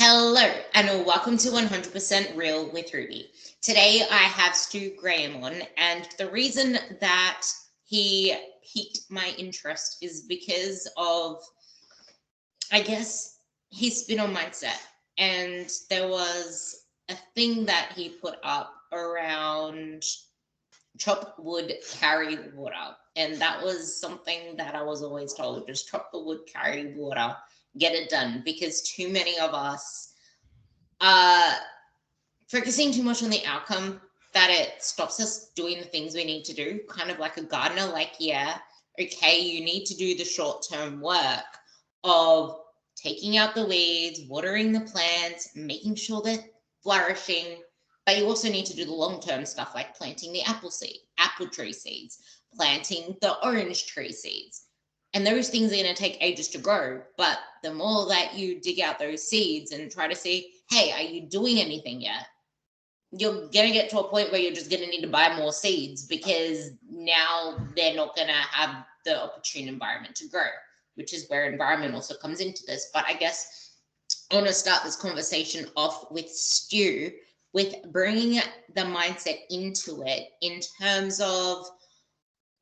Hello, and welcome to 100% Real with Ruby. Today I have Stu Graham on, and the reason that he piqued my interest is because of, I guess, his spin on mindset. And there was a thing that he put up around chop wood, carry water. And that was something that I was always told, just chop the wood, carry water, get it done. Because too many of us are focusing too much on the outcome that it stops us doing the things we need to do. Kind of like a gardener, like, yeah, okay, you need to do the short term work of taking out the weeds, watering the plants, making sure they're flourishing. But you also need to do the long term stuff like planting the apple tree seeds, planting the orange tree seeds. And those things are going to take ages to grow. But the more that you dig out those seeds and try to see, hey, are you doing anything yet? You're going to get to a point where you're just going to need to buy more seeds because now they're not going to have the opportune environment to grow, which is where environment also comes into this. But I guess I want to start this conversation off with Stu, with bringing the mindset into it in terms of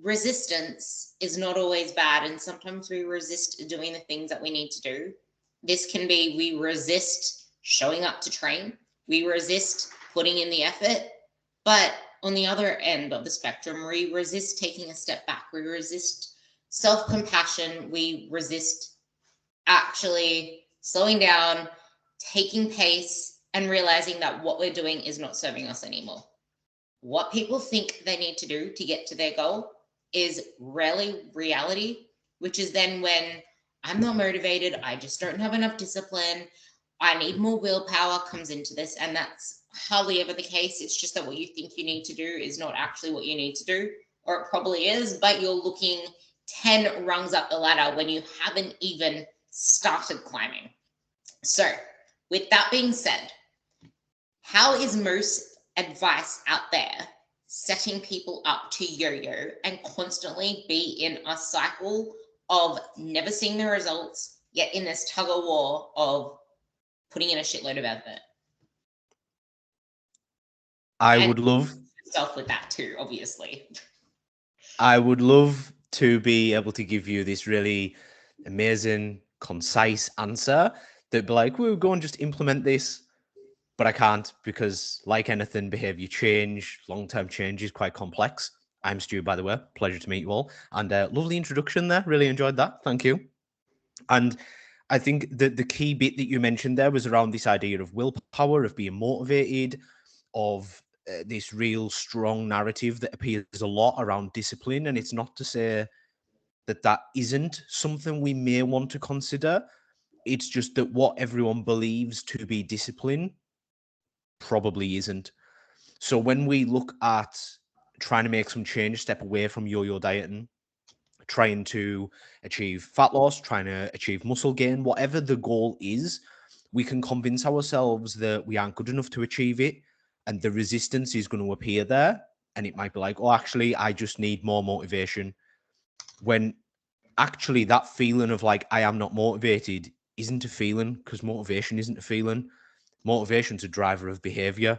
resistance is not always bad. And sometimes we resist doing the things that we need to do. This can be we resist showing up to train, we resist putting in the effort. But on the other end of the spectrum, we resist taking a step back. We resist self-compassion. We resist actually slowing down, taking pace, and realizing that what we're doing is not serving us anymore. What people think they need to do to get to their goal is rarely reality, which is then when I'm not motivated, I just don't have enough discipline, I need more willpower comes into this. And that's hardly ever the case. It's just that what you think you need to do is not actually what you need to do, or it probably is, but you're looking 10 rungs up the ladder when you haven't even started climbing. So, with that being said, how is most advice out there setting people up to yo-yo and constantly be in a cycle of never seeing the results, yet in this tug of war of putting in a shitload of effort? I And would love yourself with that too, obviously. I would love to be able to give you this really amazing, concise answer that'd be like, we'll go and just implement this. But I can't because, like anything, behavior change, long-term change is quite complex. I'm Stu, by the way. Pleasure to meet you all. And lovely introduction there. Really enjoyed that. Thank you. And I think that the key bit that you mentioned there was around this idea of willpower, of being motivated, of this real strong narrative that appears a lot around discipline. And it's not to say that that isn't something we may want to consider. It's just that what everyone believes to be discipline probably isn't. So when we look at trying to make some change, step away from yo-yo dieting, trying to achieve fat loss, trying to achieve muscle gain, whatever the goal is, we can convince ourselves that we aren't good enough to achieve it. And the resistance is going to appear there. And it might be like, oh, actually, I just need more motivation. When actually that feeling of like, I am not motivated isn't a feeling, because motivation isn't a feeling. Motivation's a driver of behavior.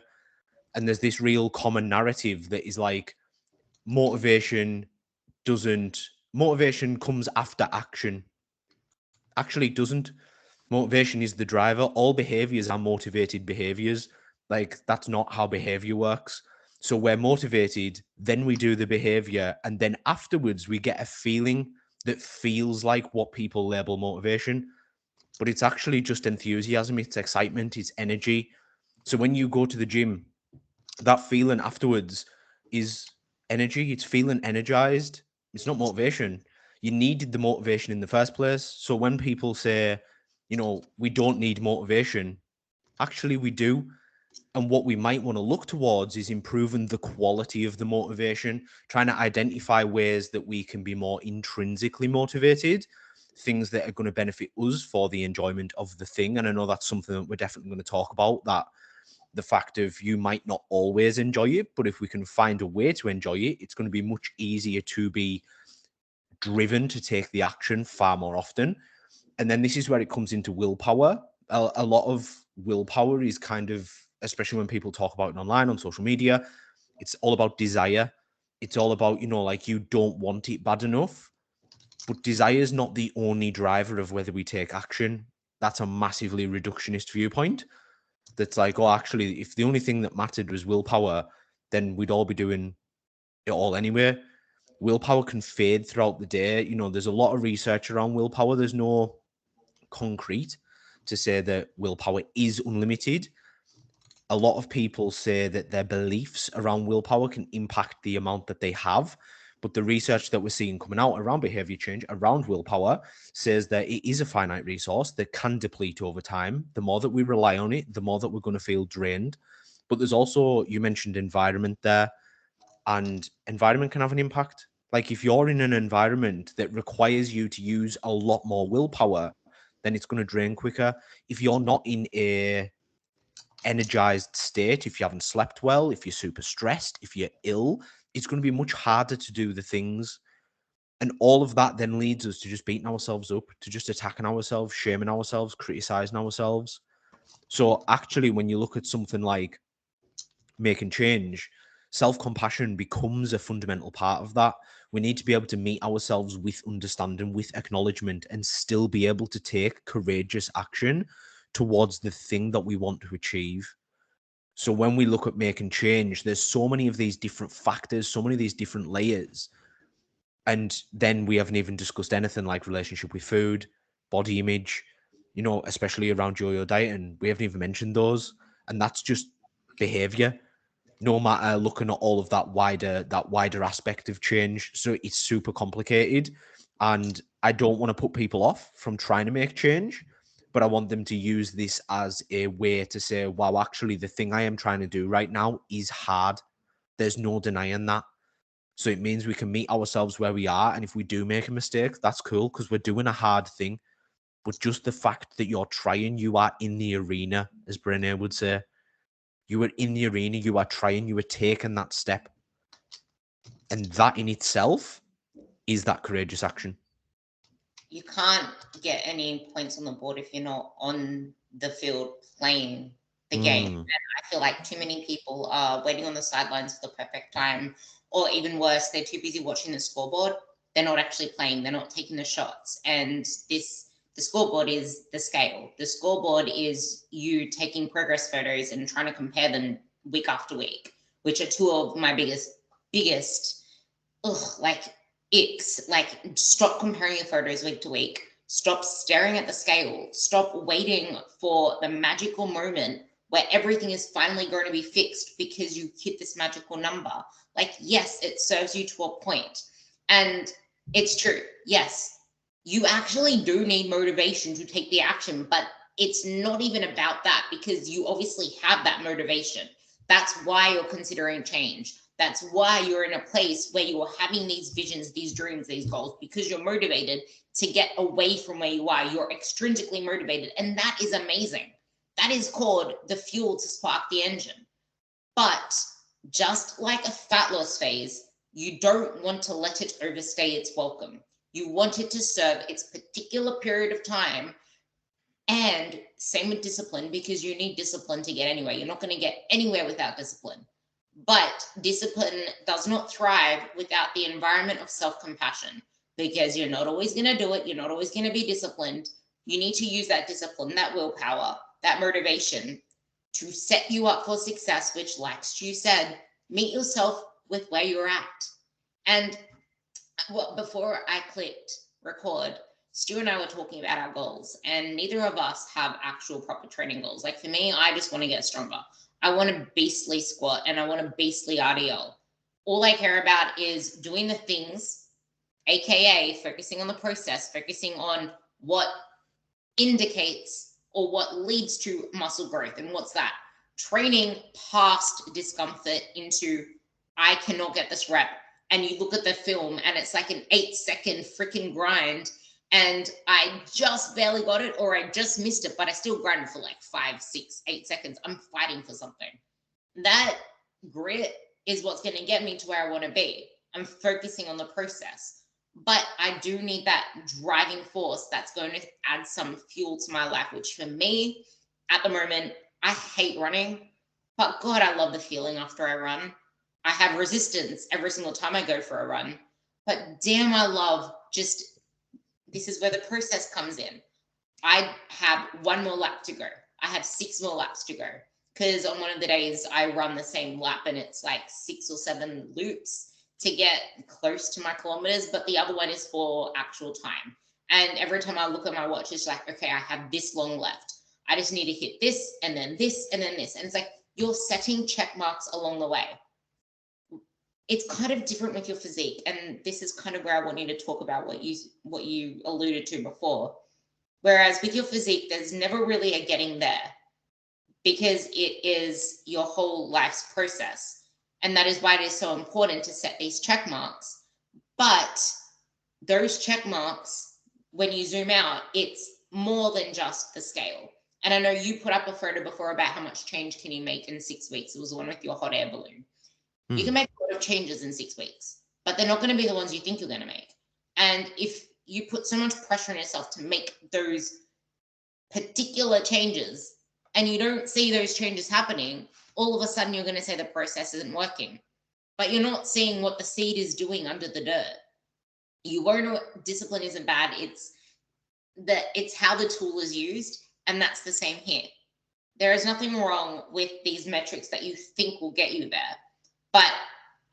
And there's this real common narrative that is like, motivation doesn't motivation comes after action. Actually, it doesn't. Motivation is the driver. All behaviors are motivated behaviors. Like, that's not how behavior works. So we're motivated, then we do the behavior, and then afterwards we get a feeling that feels like what people label motivation. But it's actually just enthusiasm, it's excitement, it's energy. So when you go to the gym, that feeling afterwards is energy. It's feeling energized. It's not motivation. You needed the motivation in the first place. So when people say, we don't need motivation, actually we do. And what we might want to look towards is improving the quality of the motivation, trying to identify ways that we can be more intrinsically motivated, things that are going to benefit us for the enjoyment of the thing. And I know that's something that we're definitely going to talk about, that the fact of you might not always enjoy it, but if we can find a way to enjoy it, it's going to be much easier to be driven to take the action far more often. And then this is where it comes into willpower. A lot of willpower is kind of, especially when people talk about it online on social media, it's all about desire. It's all about, like you don't want it bad enough. But desire is not the only driver of whether we take action. That's a massively reductionist viewpoint. That's like, oh, actually, if the only thing that mattered was willpower, then we'd all be doing it all anyway. Willpower can fade throughout the day. There's a lot of research around willpower. There's no concrete to say that willpower is unlimited. A lot of people say that their beliefs around willpower can impact the amount that they have. But the research that we're seeing coming out around behavior change, around willpower, says that it is a finite resource that can deplete over time. The more that we rely on it, the more that we're going to feel drained. But there's also, you mentioned environment there, and environment can have an impact. Like if you're in an environment that requires you to use a lot more willpower, then it's going to drain quicker. If you're not in a energized state, if you haven't slept well, if you're super stressed, if you're ill, it's going to be much harder to do the things. And all of that then leads us to just beating ourselves up, to just attacking ourselves, shaming ourselves, criticizing ourselves. So actually, when you look at something like making change, self-compassion becomes a fundamental part of that. We need to be able to meet ourselves with understanding, with acknowledgement, and still be able to take courageous action towards the thing that we want to achieve. So when we look at making change, there's so many of these different factors, so many of these different layers. And then we haven't even discussed anything like relationship with food, body image, especially around yo-yo diet. And we haven't even mentioned those. And that's just behavior, no matter looking at all of that wider aspect of change. So it's super complicated. And I don't want to put people off from trying to make change, but I want them to use this as a way to say, wow, actually, the thing I am trying to do right now is hard. There's no denying that. So it means we can meet ourselves where we are. And if we do make a mistake, that's cool because we're doing a hard thing. But just the fact that you're trying, you are in the arena, as Brené would say. You are in the arena, you are trying, you are taking that step. And that in itself is that courageous action. You can't get any points on the board if you're not on the field playing the game. And I feel like too many people are waiting on the sidelines for the perfect time, or even worse, they're too busy watching the scoreboard. They're not actually playing, they're not taking the shots. And the scoreboard is the scale. The scoreboard is you taking progress photos and trying to compare them week after week, which are two of my biggest icks. Like, stop comparing your photos week to week. Stop staring at the scale. Stop waiting for the magical moment where everything is finally going to be fixed because you hit this magical number. Like, yes, it serves you to a point. And it's true. Yes, you actually do need motivation to take the action, but it's not even about that because you obviously have that motivation. That's why you're considering change. That's why you're in a place where you are having these visions, these dreams, these goals, because you're motivated to get away from where you are. You're extrinsically motivated. And that is amazing. That is called the fuel to spark the engine. But just like a fat loss phase, you don't want to let it overstay its welcome. You want it to serve its particular period of time. And same with discipline, because you need discipline to get anywhere. You're not going to get anywhere without discipline. But discipline does not thrive without the environment of self-compassion, because you're not always going to do it. You're not always going to be disciplined. You need to use that discipline, that willpower, that motivation to set you up for success, which, like Stu said, meet yourself with where you're at. And before I clicked record, Stu and I were talking about our goals, and neither of us have actual proper training goals. Like for me, I just want to get stronger. I want a beastly squat and I want a beastly RDL. All I care about is doing the things, AKA focusing on the process, focusing on what indicates or what leads to muscle growth. And what's that? Training past discomfort into, I cannot get this rep. And you look at the film and it's like an 8-second freaking grind. And I just barely got it, or I just missed it, but I still grinded for like 5, 6, 8 seconds. I'm fighting for something. That grit is what's going to get me to where I want to be. I'm focusing on the process, but I do need that driving force that's going to add some fuel to my life, which for me, At the moment, I hate running, but God, I love the feeling after I run. I have resistance every single time I go for a run, but damn, I love just this is where the process comes in. I have one more lap to go. I have 6 more laps to go because on one of the days I run the same lap and it's like 6 or 7 loops to get close to my kilometers, but the other one is for actual time. And every time I look at my watch, it's like, okay, I have this long left. I just need to hit this and then this and then this. And it's like you're setting check marks along the way. It's kind of different with your physique. And this is kind of where I want you to talk about what you alluded to before. Whereas with your physique, there's never really a getting there because it is your whole life's process. And that is why it is so important to set these check marks. But those check marks, when you zoom out, it's more than just the scale. And I know you put up a photo before about how much change can you make in 6 weeks. It was the one with your hot air balloon. You can make a lot of changes in 6 weeks, but they're not going to be the ones you think you're going to make. And if you put so much pressure on yourself to make those particular changes and you don't see those changes happening, all of a sudden you're going to say the process isn't working. But you're not seeing what the seed is doing under the dirt. You won't know discipline isn't bad. It's how the tool is used, and that's the same here. There is nothing wrong with these metrics that you think will get you there, but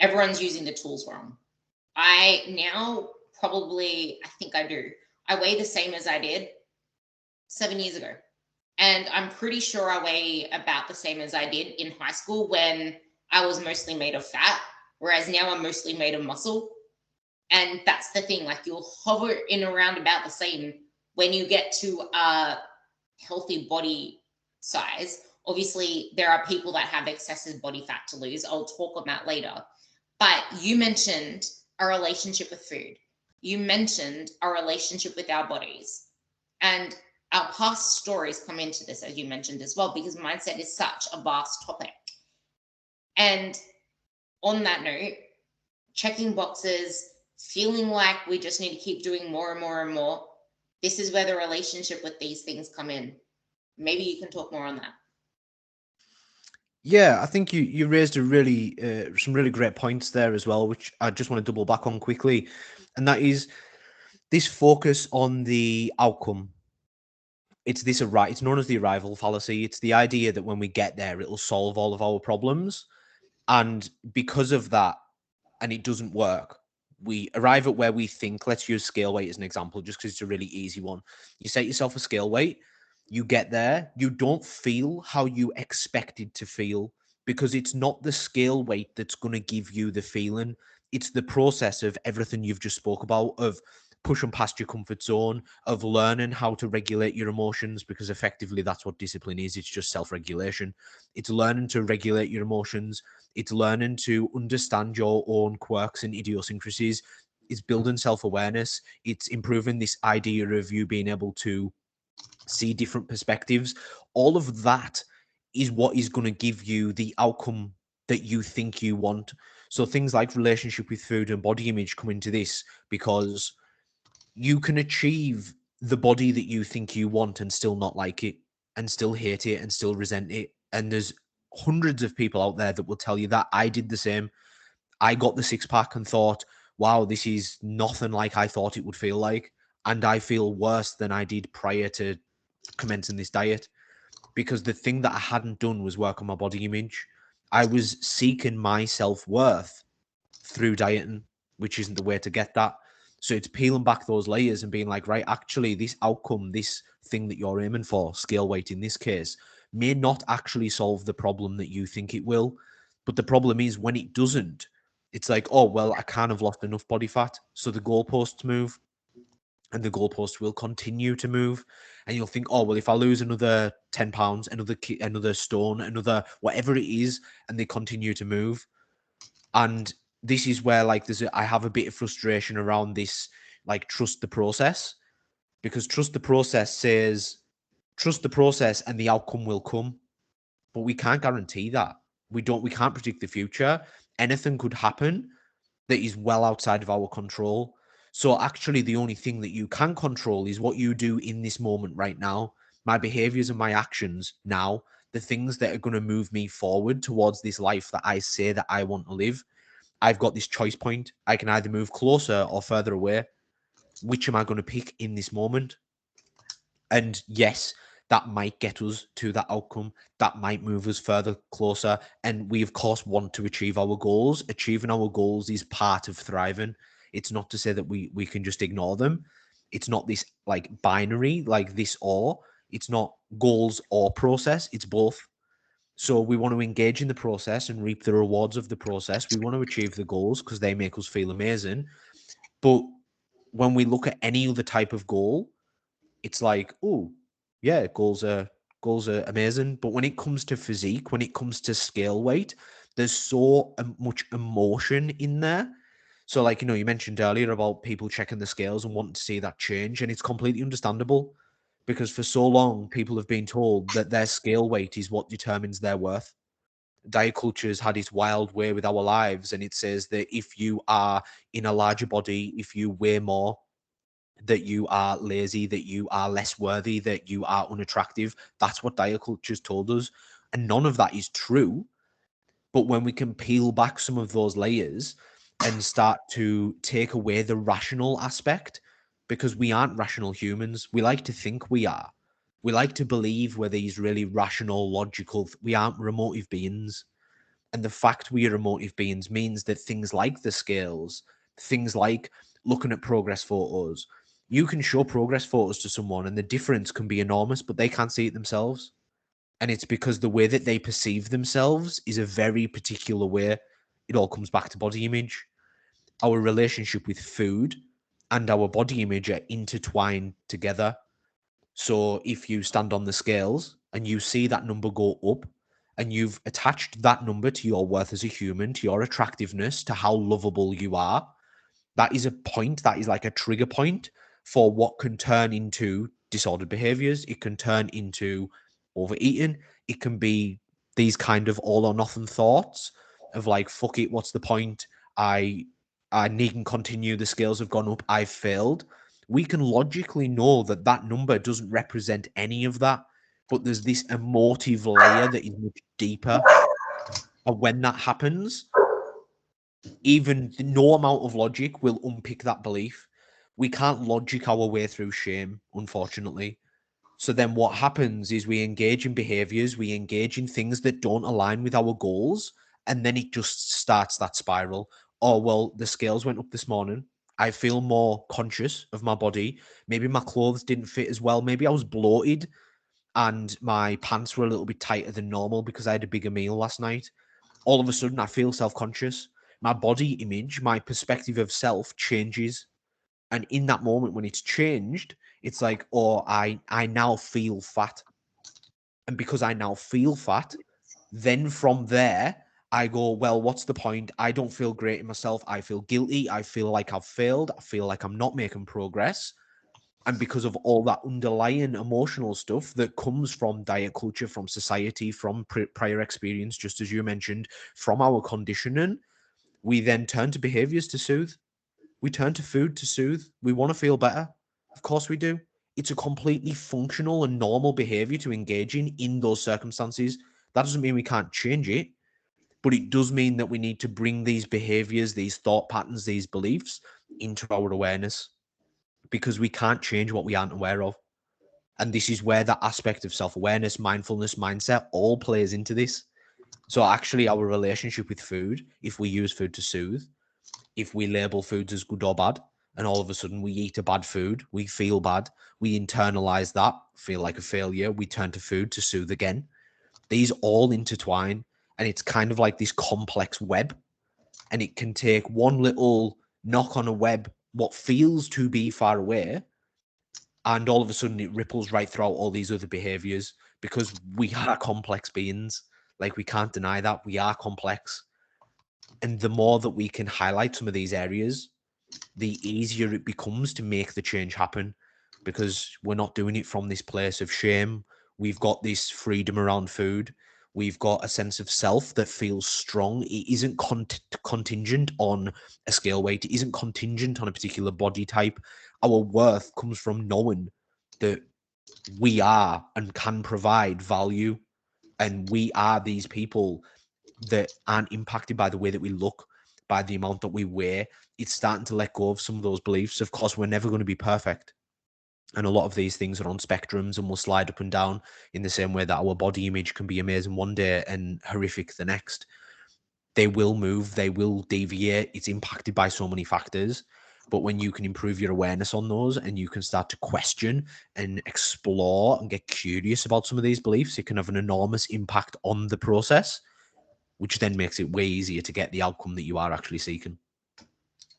everyone's using the tools wrong. I now probably, I think I do. I weigh the same as I did 7 years ago. And I'm pretty sure I weigh about the same as I did in high school when I was mostly made of fat, whereas now I'm mostly made of muscle. And that's the thing, like you'll hover in around about the same when you get to a healthy body size. Obviously, there are people that have excessive body fat to lose. I'll talk on that later. But you mentioned a relationship with food. You mentioned a relationship with our bodies. And our past stories come into this, as you mentioned as well, because mindset is such a vast topic. And on that note, checking boxes, feeling like we just need to keep doing more and more and more, this is where the relationship with these things come in. Maybe you can talk more on that. Yeah, I think you raised a really some really great points there as well, which I just want to double back on quickly, and that is this focus on the outcome. It's known as the arrival fallacy. It's the idea that when we get there, it'll solve all of our problems, and because of that, and it doesn't work. We arrive at where we think. Let's use scale weight as an example, just because it's a really easy one. You set yourself a scale weight. You get there, you don't feel how you expected to feel because it's not the scale weight that's going to give you the feeling. It's the process of everything you've just spoke about, of pushing past your comfort zone, of learning how to regulate your emotions, because effectively that's what discipline is. It's just self-regulation. It's learning to regulate your emotions. It's learning to understand your own quirks and idiosyncrasies. It's building self-awareness. It's improving this idea of you being able to see different perspectives. All of that is what is going to give you the outcome that you think you want. So things like relationship with food and body image come into this, because you can achieve the body that you think you want and still not like it, and still hate it, and still resent it. And there's hundreds of people out there that will tell you that. I did the same. I got the six pack and thought, wow, this is nothing like I thought it would feel like. And I feel worse than I did prior to commencing this diet, because the thing that I hadn't done was work on my body image. I was seeking my self-worth through dieting, which isn't the way to get that. So it's peeling back those layers and being like, right, actually, this outcome, this thing that you're aiming for, scale weight in this case, may not actually solve the problem that you think it will. But the problem is when it doesn't, it's like, oh, well, I can't have lost enough body fat. So the goalposts move, and the goalpost will continue to move. And you'll think, oh, well, if I lose another 10 pounds, another stone, another whatever it is, and they continue to move. And this is where, like, I have a bit of frustration around this, like, trust the process, because trust the process says, trust the process and the outcome will come. But we can't guarantee that. We can't predict the future. Anything could happen that is well outside of our control. So actually, the only thing that you can control is what you do in this moment right now. my behaviors and my actions now, the things that are going to move me forward towards this life that I say that I want to live. I've got this choice point. I can either move closer or further away. Which am I going to pick in this moment? And yes, that might get us to that outcome. That might move us further closer. And we, of course, want to achieve our goals. Achieving our goals is part of thriving. It's not to say that we can just ignore them. It's not this like binary, like this or. It's not goals or process. It's both. So we want to engage in the process and reap the rewards of the process. We want to achieve the goals because they make us feel amazing. But when we look at any other type of goal, it's like, oh, yeah, goals are amazing. But when it comes to physique, when it comes to scale weight, there's so much emotion in there. So, like, you mentioned earlier about people checking the scales and wanting to see that change, and it's completely understandable because for so long, people have been told that their scale weight is what determines their worth. Diet culture has had its wild way with our lives, and it says that if you are in a larger body, if you weigh more, that you are lazy, that you are less worthy, that you are unattractive. That's what diet culture's told us. And none of that is true. But when we can peel back some of those layers and start to take away the rational aspect, because we aren't rational humans, we like to think we are. We like to believe we're these really rational, logical, we aren't emotive beings. And the fact we are emotive beings means that things like the scales, things like looking at progress photos, you can show progress photos to someone and the difference can be enormous, but they can't see it themselves. And it's because the way that they perceive themselves is a very particular way. It all comes back to body image. Our relationship with food and our body image are intertwined together. So if you stand on the scales and you see that number go up, and you've attached that number to your worth as a human, to your attractiveness, to how lovable you are, that is a point, that is like a trigger point for what can turn into disordered behaviors. It can turn into overeating. It can be these kind of all or nothing thoughts of like, fuck it, what's the point? I I needn't continue. The scales have gone up. I've failed. We can logically know that that number doesn't represent any of that, but there's this emotive layer that is much deeper. And when that happens, even no amount of logic will unpick that belief. We can't logic our way through shame, unfortunately. So then what happens is we engage in behaviors, we engage in things that don't align with our goals, and then it just starts that spiral. Oh, well, the scales went up this morning. I feel more conscious of my body. Maybe my clothes didn't fit as well. Maybe I was bloated and my pants were a little bit tighter than normal because I had a bigger meal last night. All of a sudden, I feel self conscious. My body image, my perspective of self changes. And in that moment, when it's changed, it's like, oh, I now feel fat. And because I now feel fat, then from there, I go, well, what's the point? I don't feel great in myself. I feel guilty. I feel like I've failed. I feel like I'm not making progress. And because of all that underlying emotional stuff that comes from diet culture, from society, from prior experience, just as you mentioned, from our conditioning, we then turn to behaviors to soothe. We turn to food to soothe. We want to feel better. Of course we do. It's a completely functional and normal behavior to engage in those circumstances. That doesn't mean we can't change it, but it does mean that we need to bring these behaviors, these thought patterns, these beliefs into our awareness because we can't change what we aren't aware of. And this is where that aspect of self awareness, mindfulness, mindset all plays into this. So, actually, our relationship with food, if we use food to soothe, if we label foods as good or bad, and all of a sudden we eat a bad food, we feel bad, we internalize that, feel like a failure, we turn to food to soothe again. These all intertwine, and it's kind of like this complex web. And it can take one little knock on a web, what feels to be far away, and all of a sudden it ripples right throughout all these other behaviors because we are complex beings. Like, we can't deny that we are complex. And the more that we can highlight some of these areas, the easier it becomes to make the change happen because we're not doing it from this place of shame. We've got this freedom around food. We've got a sense of self that feels strong. It isn't contingent on a scale weight. It isn't contingent on a particular body type. Our worth comes from knowing that we are and can provide value, and we are these people that aren't impacted by the way that we look, by the amount that we weigh. It's starting to let go of some of those beliefs. Of course, we're never going to be perfect. And a lot of these things are on spectrums and will slide up and down in the same way that our body image can be amazing one day and horrific the next. They will move, they will deviate. It's impacted by so many factors. But when you can improve your awareness on those and you can start to question and explore and get curious about some of these beliefs, it can have an enormous impact on the process, which then makes it way easier to get the outcome that you are actually seeking.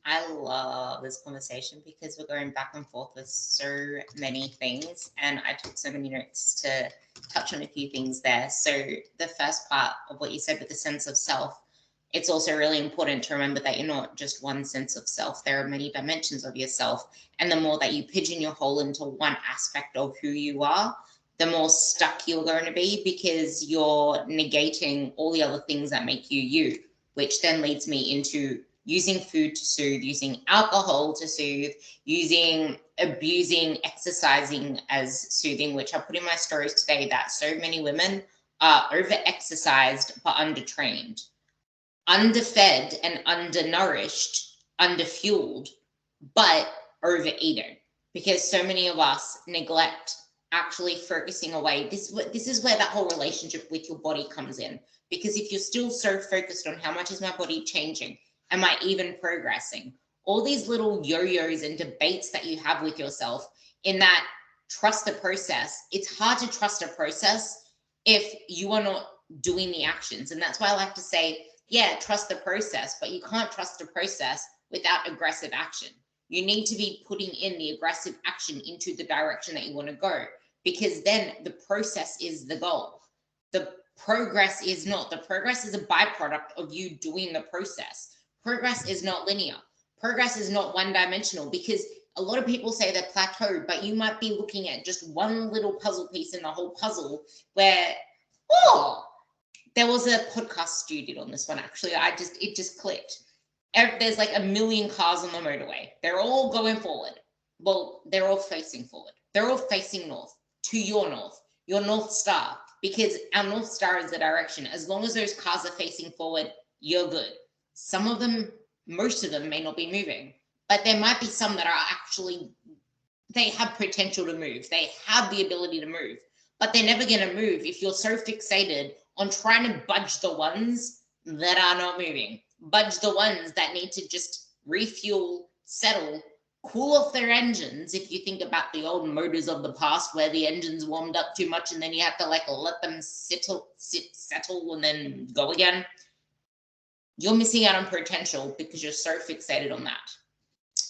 I love this conversation because we're going back and forth with so many things, and I took so many notes to touch on a few things there. So the first part of what you said with the sense of self, it's also really important to remember that you're not just one sense of self. There are many dimensions of yourself, and the more that you pigeon your hole into one aspect of who you are, the more stuck you're going to be, because you're negating all the other things that make you you, which then leads me into using food to soothe, using alcohol to soothe, abusing exercising as soothing, which I put in my stories today, that so many women are over-exercised but undertrained, underfed and undernourished, underfueled, but overeaten, because so many of us neglect actually focusing away. This is where that whole relationship with your body comes in, because if you're still so focused on how much is my body changing, am I even progressing, all these little yo-yos and debates that you have with yourself, in that trust the process, it's hard to trust a process if you are not doing the actions. And that's why I like to say, yeah, trust the process, but you can't trust the process without aggressive action. You need to be putting in the aggressive action into the direction that you want to go, because then the process is the goal. The progress is not. The progress is a byproduct of you doing the process. Progress is not linear. Progress is not one dimensional, because a lot of people say they're plateaued, but you might be looking at just one little puzzle piece in the whole puzzle where, oh, there was a podcast Stu did on this one, actually. It just clicked. There's like a million cars on the motorway. They're all going forward. Well, they're all facing forward. They're all facing north, to your North Star, because our North Star is the direction. As long as those cars are facing forward, you're good. Some of them, most of them may not be moving, but there might be some that are actually, they have potential to move. They have the ability to move, but they're never going to move if you're so fixated on trying to budge the ones that are not moving, budge the ones that need to just refuel, settle, cool off their engines. If you think about the old motors of the past where the engines warmed up too much and then you have to like let them settle and then go again, you're missing out on potential because you're so fixated on that.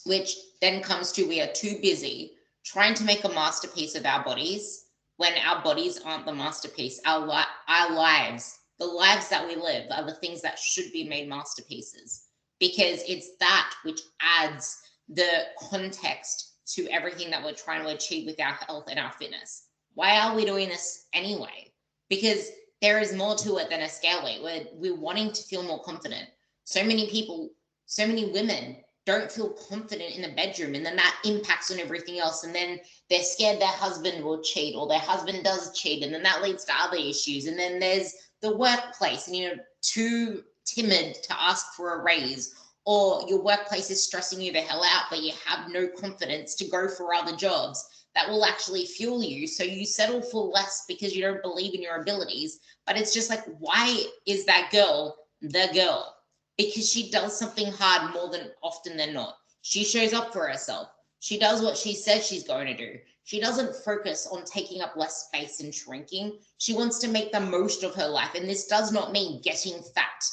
Which then comes to, we are too busy trying to make a masterpiece of our bodies when our bodies aren't the masterpiece. Our lives, the lives that we live, are the things that should be made masterpieces, because it's that which adds the context to everything that we're trying to achieve with our health and our fitness. Why are we doing this anyway? Because there is more to it than a scale weight. We're wanting to feel more confident. So many people, so many women don't feel confident in the bedroom, and then that impacts on everything else, and then they're scared their husband will cheat, or their husband does cheat, and then that leads to other issues. And then there's the workplace, and you're too timid to ask for a raise, or your workplace is stressing you the hell out, but you have no confidence to go for other jobs that will actually fuel you, so you settle for less because you don't believe in your abilities. But it's just like, why is that girl the girl? Because she does something hard more than often than not. She shows up for herself. She does what she says she's going to do. She doesn't focus on taking up less space and shrinking. She wants to make the most of her life. And this does not mean getting fat,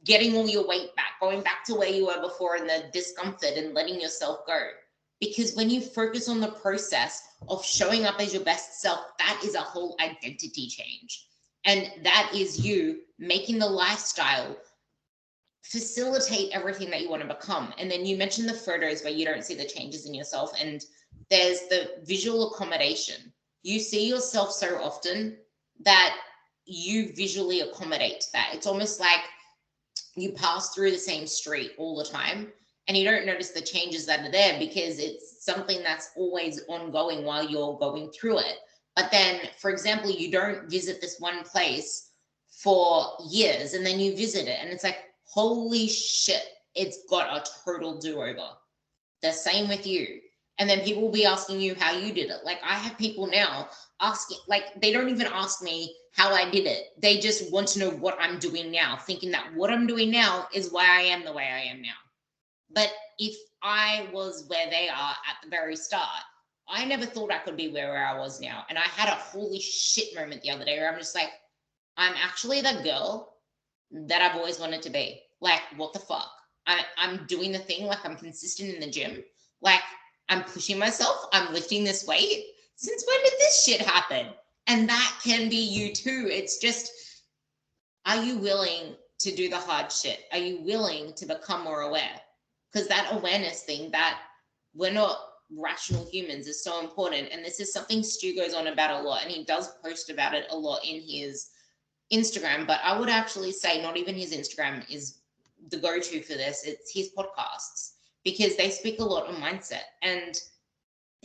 getting all your weight back, going back to where you were before in the discomfort and letting yourself go. Because when you focus on the process of showing up as your best self, that is a whole identity change. And that is you making the lifestyle facilitate everything that you want to become. And then you mentioned the photos where you don't see the changes in yourself, and there's the visual accommodation. You see yourself so often that you visually accommodate that. It's almost like you pass through the same street all the time, and you don't notice the changes that are there because it's something that's always ongoing while you're going through it. But then, for example, you don't visit this one place for years and then you visit it and it's like, holy shit, it's got a total do-over. The same with you. And then people will be asking you how you did it. Like, I have people now asking, like, they don't even ask me how I did it. They just want to know what I'm doing now, thinking that what I'm doing now is why I am the way I am now. But if I was where they are at the very start, I never thought I could be where I was now. And I had a holy shit moment the other day where I'm just like, I'm actually the girl that I've always wanted to be. Like, what the fuck? I'm doing the thing, like I'm consistent in the gym. Like, I'm pushing myself, I'm lifting this weight. Since when did this shit happen? And that can be you too. It's just, are you willing to do the hard shit? Are you willing to become more aware? Because that awareness thing, that we're not rational humans, is so important. And this is something Stu goes on about a lot, and he does post about it a lot in his Instagram. But I would actually say not even his Instagram is the go-to for this. It's his podcasts, because they speak a lot on mindset and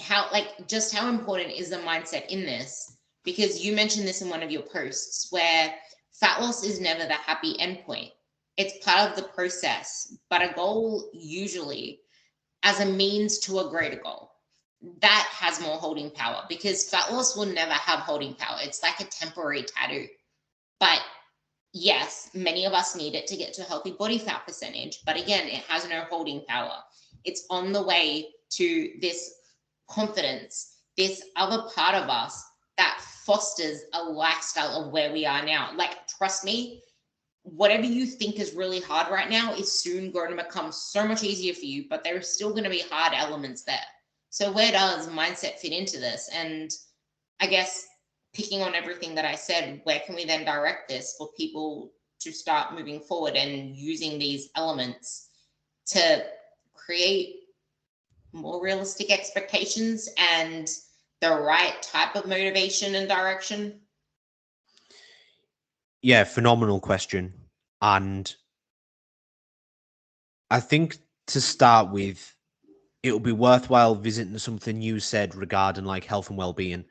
how, like, just how important is the mindset in this. Because you mentioned this in one of your posts where fat loss is never the happy endpoint. It's part of the process, but a goal usually as a means to a greater goal. That has more holding power, because fat loss will never have holding power. It's like a temporary tattoo. But yes, many of us need it to get to a healthy body fat percentage. But again, it has no holding power. It's on the way to this confidence, this other part of us that fosters a lifestyle of where we are now. Like, trust me, whatever you think is really hard right now is soon going to become so much easier for you, but there are still going to be hard elements there. So where does mindset fit into this? And I guess, picking on everything that I said, where can we then direct this for people to start moving forward and using these elements to create more realistic expectations and the right type of motivation and direction? Yeah, phenomenal question. And I think to start with, it'll be worthwhile visiting something you said regarding like health and well-being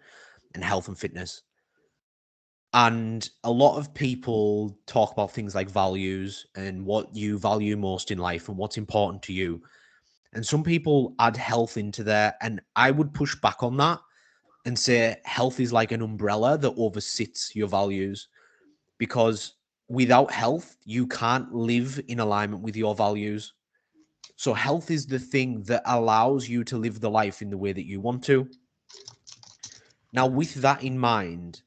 and health and fitness. And a lot of people talk about things like values and what you value most in life and what's important to you. And some people add health into there. And I would push back on that and say health is like an umbrella that oversits your values, because without health, you can't live in alignment with your values. So health is the thing that allows you to live the life in the way that you want to. Now, with that in mind,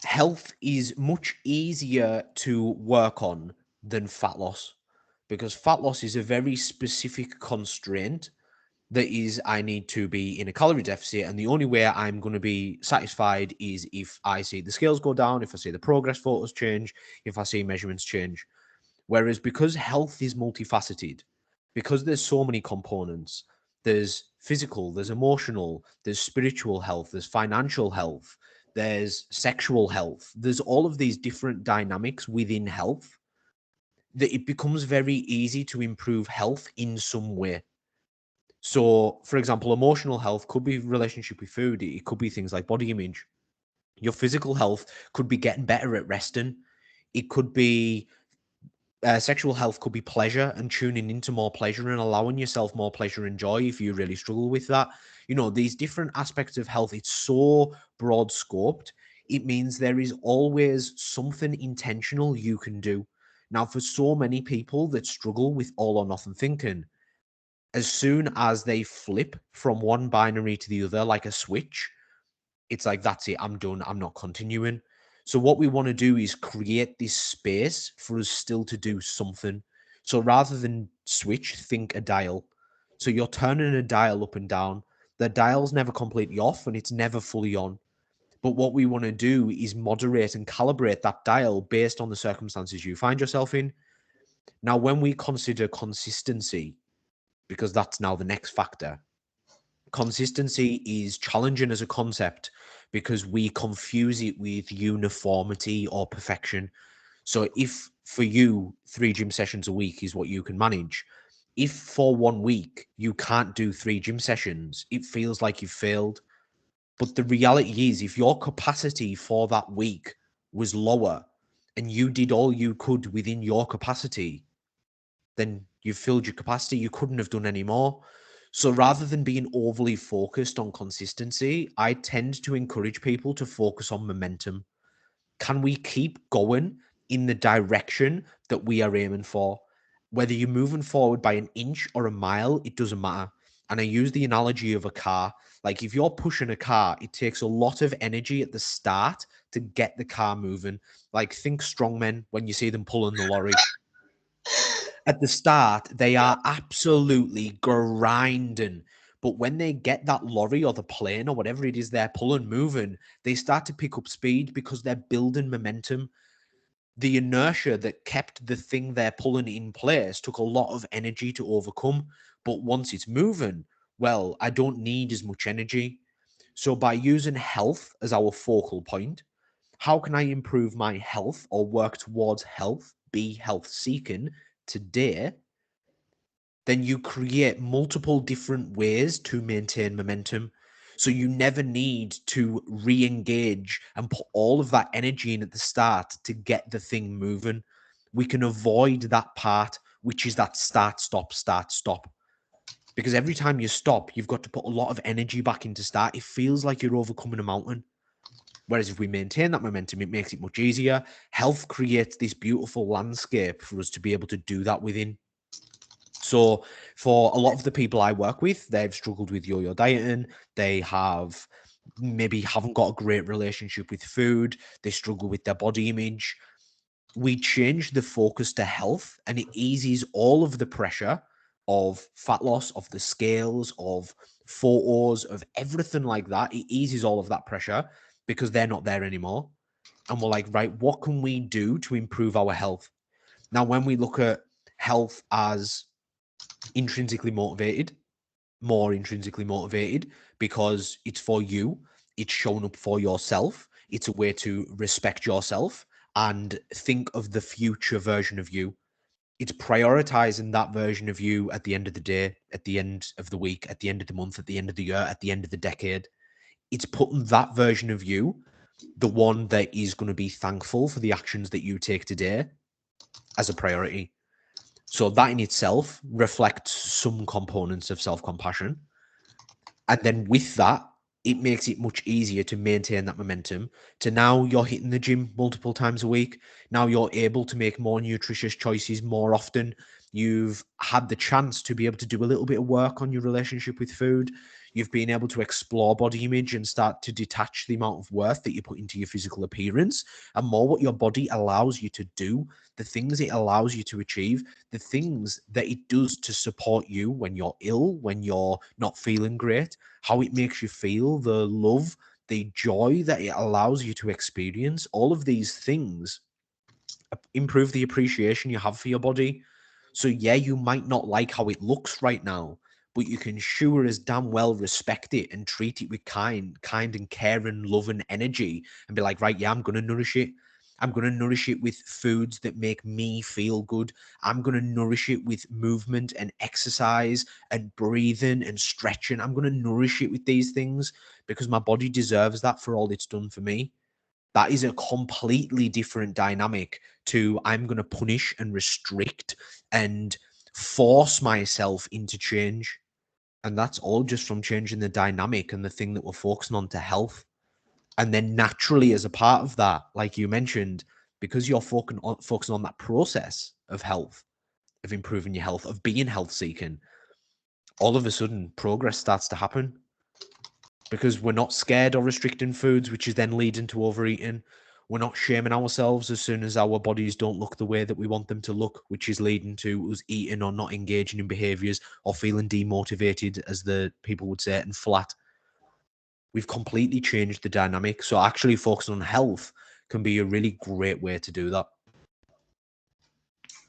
health is much easier to work on than fat loss, because fat loss is a very specific constraint that is, I need to be in a calorie deficit, and the only way I'm going to be satisfied is if I see the scales go down, if I see the progress photos change, if I see measurements change. Whereas because health is multifaceted, because there's so many components, there's physical, there's emotional, there's spiritual health, there's financial health, there's sexual health, there's all of these different dynamics within health, that it becomes very easy to improve health in some way. So, for example, emotional health could be relationship with food. It could be things like body image. Your physical health could be getting better at resting. It could be sexual health, could be pleasure and tuning into more pleasure and allowing yourself more pleasure and joy if you really struggle with that. You know, these different aspects of health, it's so broad scoped. It means there is always something intentional you can do. Now, for so many people that struggle with all or nothing thinking, as soon as they flip from one binary to the other, like a switch, it's like, that's it, I'm done, I'm not continuing. So what we want to do is create this space for us still to do something. So rather than switch, think a dial. So you're turning a dial up and down. The dial's never completely off and it's never fully on. But what we want to do is moderate and calibrate that dial based on the circumstances you find yourself in. Now, when we consider consistency, because that's now the next factor, consistency is challenging as a concept because we confuse it with uniformity or perfection. So if For you, 3 gym sessions a week is what you can manage. If for 1 week you can't do 3 gym sessions, it feels like you've failed. But the reality is, if your capacity for that week was lower and you did all you could within your capacity, then you've filled your capacity. You couldn't have done any more. So rather than being overly focused on consistency, I tend to encourage people to focus on momentum. Can we keep going in the direction that we are aiming for? Whether you're moving forward by an inch or a mile, it doesn't matter. And I use the analogy of a car. Like if you're pushing a car, it takes a lot of energy at the start to get the car moving. Like think strongmen when you see them pulling the lorry. At the start, they Yeah. are absolutely grinding. But when they get that lorry or the plane or whatever it is they're pulling moving, they start to pick up speed because they're building momentum. The inertia that kept the thing they're pulling in place took a lot of energy to overcome. But once it's moving, well, I don't need as much energy. So by using health as our focal point, how can I improve my health or work towards health, be health seeking today? Then you create multiple different ways to maintain momentum. So you never need to re engage and put all of that energy in at the start to get the thing moving. We can avoid that part, which is that start, stop, start, stop. Because every time you stop, you've got to put a lot of energy back into start. It feels like you're overcoming a mountain. Whereas if we maintain that momentum, it makes it much easier. Health creates this beautiful landscape for us to be able to do that within. So for a lot of the people I work with, they've struggled with yo-yo dieting. They have maybe haven't got a great relationship with food. They struggle with their body image. We change the focus to health and it eases all of the pressure of fat loss, of the scales, of photos, of everything like that. It eases all of that pressure because they're not there anymore. And we're like, right, what can we do to improve our health? Now, when we look at health as intrinsically motivated, more intrinsically motivated because it's for you, it's shown up for yourself, it's a way to respect yourself and think of the future version of you. It's prioritizing that version of you at the end of the day, at the end of the week, at the end of the month, at the end of the year, at the end of the decade. It's putting that version of you, the one that is going to be thankful for the actions that you take today, as a priority. So that in itself reflects some components of self-compassion. And then with that, it makes it much easier to maintain that momentum. To now you're hitting the gym multiple times a week. Now you're able to make more nutritious choices more often. You've had the chance to be able to do a little bit of work on your relationship with food. You've been able to explore body image and start to detach the amount of worth that you put into your physical appearance and more what your body allows you to do, the things it allows you to achieve, the things that it does to support you when you're ill, when you're not feeling great, how it makes you feel, the love, the joy that it allows you to experience. All of these things improve the appreciation you have for your body. So yeah, you might not like how it looks right now, but you can sure as damn well respect it and treat it with kind and caring, love and energy and be like, right, yeah, I'm going to nourish it. I'm going to nourish it with foods that make me feel good. I'm going to nourish it with movement and exercise and breathing and stretching. I'm going to nourish it with these things because my body deserves that for all it's done for me. That is a completely different dynamic to I'm going to punish and restrict and force myself into change. And that's all just from changing the dynamic and the thing that we're focusing on to health. And then naturally, as a part of that, like you mentioned, because you're focusing on that process of health, of improving your health, of being health seeking, all of a sudden progress starts to happen because we're not scared or restricting foods, which is then leading to overeating. We're not shaming ourselves as soon as our bodies don't look the way that we want them to look, which is leading to us eating or not engaging in behaviors or feeling demotivated, as the people would say, and flat. We've completely changed the dynamic. So actually focusing on health can be a really great way to do that.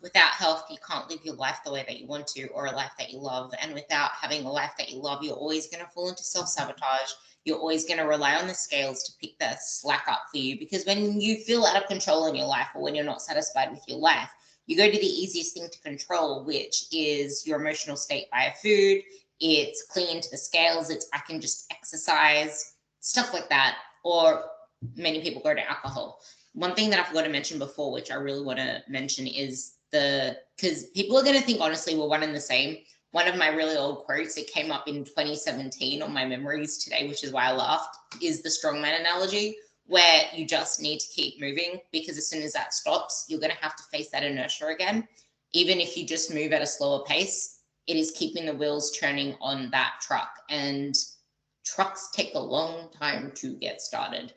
Without health, you can't live your life the way that you want to or a life that you love. And without having a life that you love, you're always going to fall into self sabotage. you're always going to rely on the scales to pick the slack up for you. Because when you feel out of control in your life, or when you're not satisfied with your life, you go to the easiest thing to control, which is your emotional state via food. It's clinging to the scales. It's, I can just exercise, stuff like that. Or many people go to alcohol. One thing that I forgot to mention before, which I really want to mention, is because people are going to think, honestly, we're one and the same. One of my really old quotes, it came up in 2017 on my memories today, which is why I laughed, is the strongman analogy, where you just need to keep moving, because as soon as that stops, you're going to have to face that inertia again. Even if you just move at a slower pace, it is keeping the wheels turning on that truck. And trucks take a long time to get started,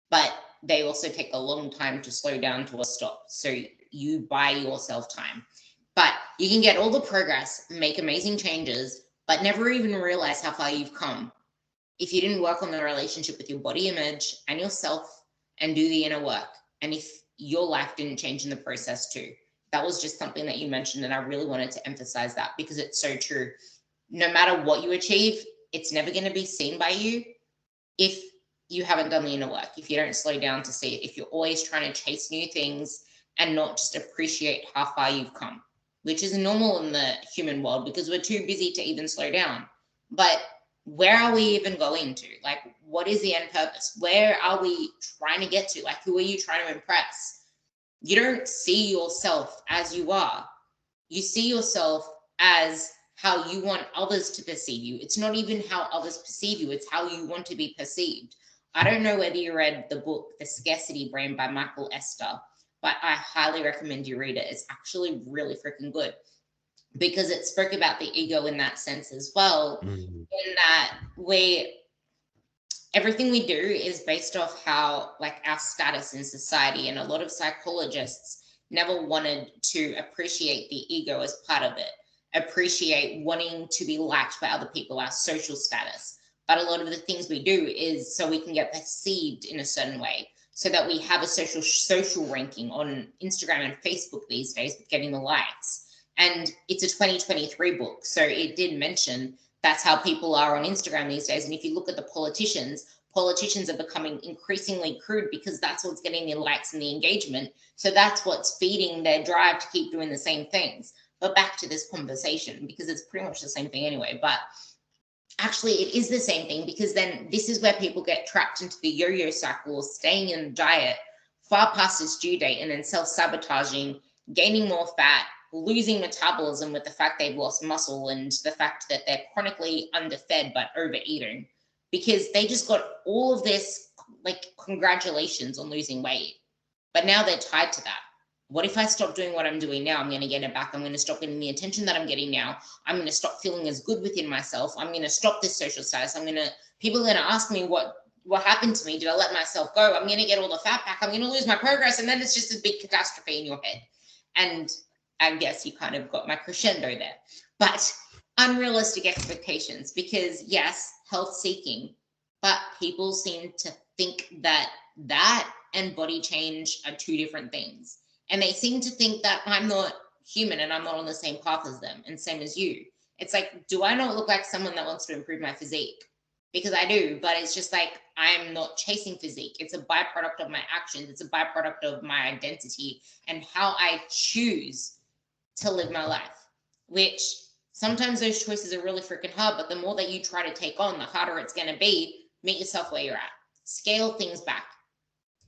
but they also take a long time to slow down to a stop. So you buy yourself time. But you can get all the progress, make amazing changes, but never even realize how far you've come if you didn't work on the relationship with your body image and yourself and do the inner work. And if your life didn't change in the process too. That was just something that you mentioned, and I really wanted to emphasize that because it's so true. No matter what you achieve, it's never going to be seen by you if you haven't done the inner work, if you don't slow down to see it, if you're always trying to chase new things and not just appreciate how far you've come, which is normal in the human world because we're too busy to even slow down. But where are we even going to? Like, what is the end purpose? Where are we trying to get to? Like, who are you trying to impress? You don't see yourself as you are. You see yourself as how you want others to perceive you. It's not even how others perceive you, it's how you want to be perceived. I don't know whether you read the book, The Scarcity Brain by Michael Esther, but I highly recommend you read it. It's actually really freaking good because it spoke about the ego in that sense as well, in that everything we do is based off how, like, our status in society, and a lot of psychologists never wanted to appreciate the ego as part of it, appreciate wanting to be liked by other people, our social status. But a lot of the things we do is so we can get perceived in a certain way, so that we have a social ranking on Instagram and Facebook these days with getting the likes. And it's a 2023 book, so it did mention that's how people are on Instagram these days. And if you look at the politicians are becoming increasingly crude because that's what's getting the likes and the engagement. So that's what's feeding their drive to keep doing the same things. But back to this conversation, because it's pretty much the same thing anyway, but actually it is the same thing, because then this is where people get trapped into the yo-yo cycle, staying in the diet far past its due date, and then self-sabotaging, gaining more fat, losing metabolism with the fact they've lost muscle, and the fact that they're chronically underfed but overeating, because they just got all of this, like, congratulations on losing weight, but now they're tied to that. What if I stop doing what I'm doing now? I'm going to get it back. I'm going to stop getting the attention that I'm getting now. I'm going to stop feeling as good within myself. I'm going to stop this social status. People are going to ask me what happened to me. Did I let myself go? I'm going to get all the fat back. I'm going to lose my progress. And then it's just a big catastrophe in your head. And I guess you kind of got my crescendo there. But unrealistic expectations, because yes, health seeking, but people seem to think that and body change are two different things. And they seem to think that I'm not human and I'm not on the same path as them, and same as you. It's like, do I not look like someone that wants to improve my physique? Because I do, but it's just like, I'm not chasing physique. It's a byproduct of my actions. It's a byproduct of my identity and how I choose to live my life, which sometimes those choices are really freaking hard, but the more that you try to take on, the harder it's going to be. Meet yourself where you're at. Scale things back.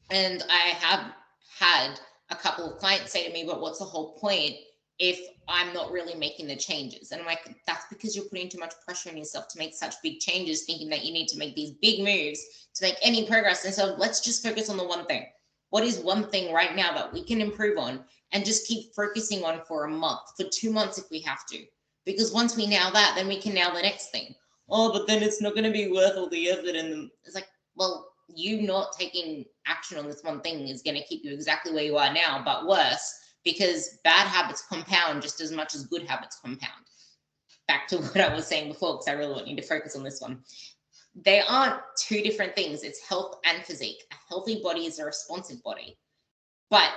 And I have had a couple of clients say to me, but what's the whole point if I'm not really making the changes? And I'm like, that's because you're putting too much pressure on yourself to make such big changes, thinking that you need to make these big moves to make any progress. And so let's just focus on the one thing. What is one thing right now that we can improve on, and just keep focusing on for a month, for 2 months if we have to? Because once we nail that, then we can nail the next thing. Oh, but then it's not going to be worth all the effort. And it's like, well, you not taking action on this one thing is going to keep you exactly where you are now, but worse, because bad habits compound just as much as good habits compound. Back to what I was saying before, because I really want you to focus on this one. They aren't two different things. It's health and physique. A healthy body is a responsive body. But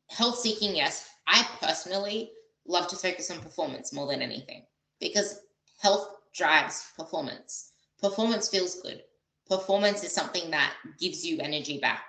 health seeking, yes, I personally love to focus on performance more than anything, because health drives performance. Performance feels good. Performance is something that gives you energy back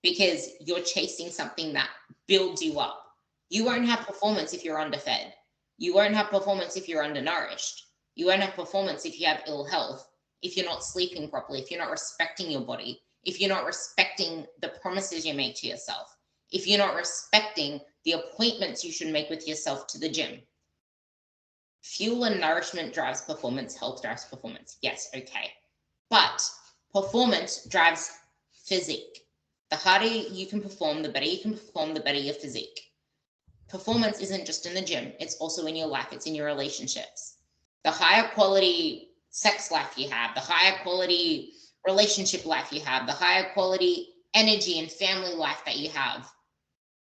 because you're chasing something that builds you up. You won't have performance if you're underfed. You won't have performance if you're undernourished. You won't have performance if you have ill health, if you're not sleeping properly, if you're not respecting your body, if you're not respecting the promises you make to yourself, if you're not respecting the appointments you should make with yourself to the gym. Fuel and nourishment drives performance, health drives performance. Yes, okay. But performance drives physique. The harder you can perform, the better you can perform, the better your physique. Performance isn't just in the gym, it's also in your life, it's in your relationships. The higher quality sex life you have, the higher quality relationship life you have, the higher quality energy and family life that you have,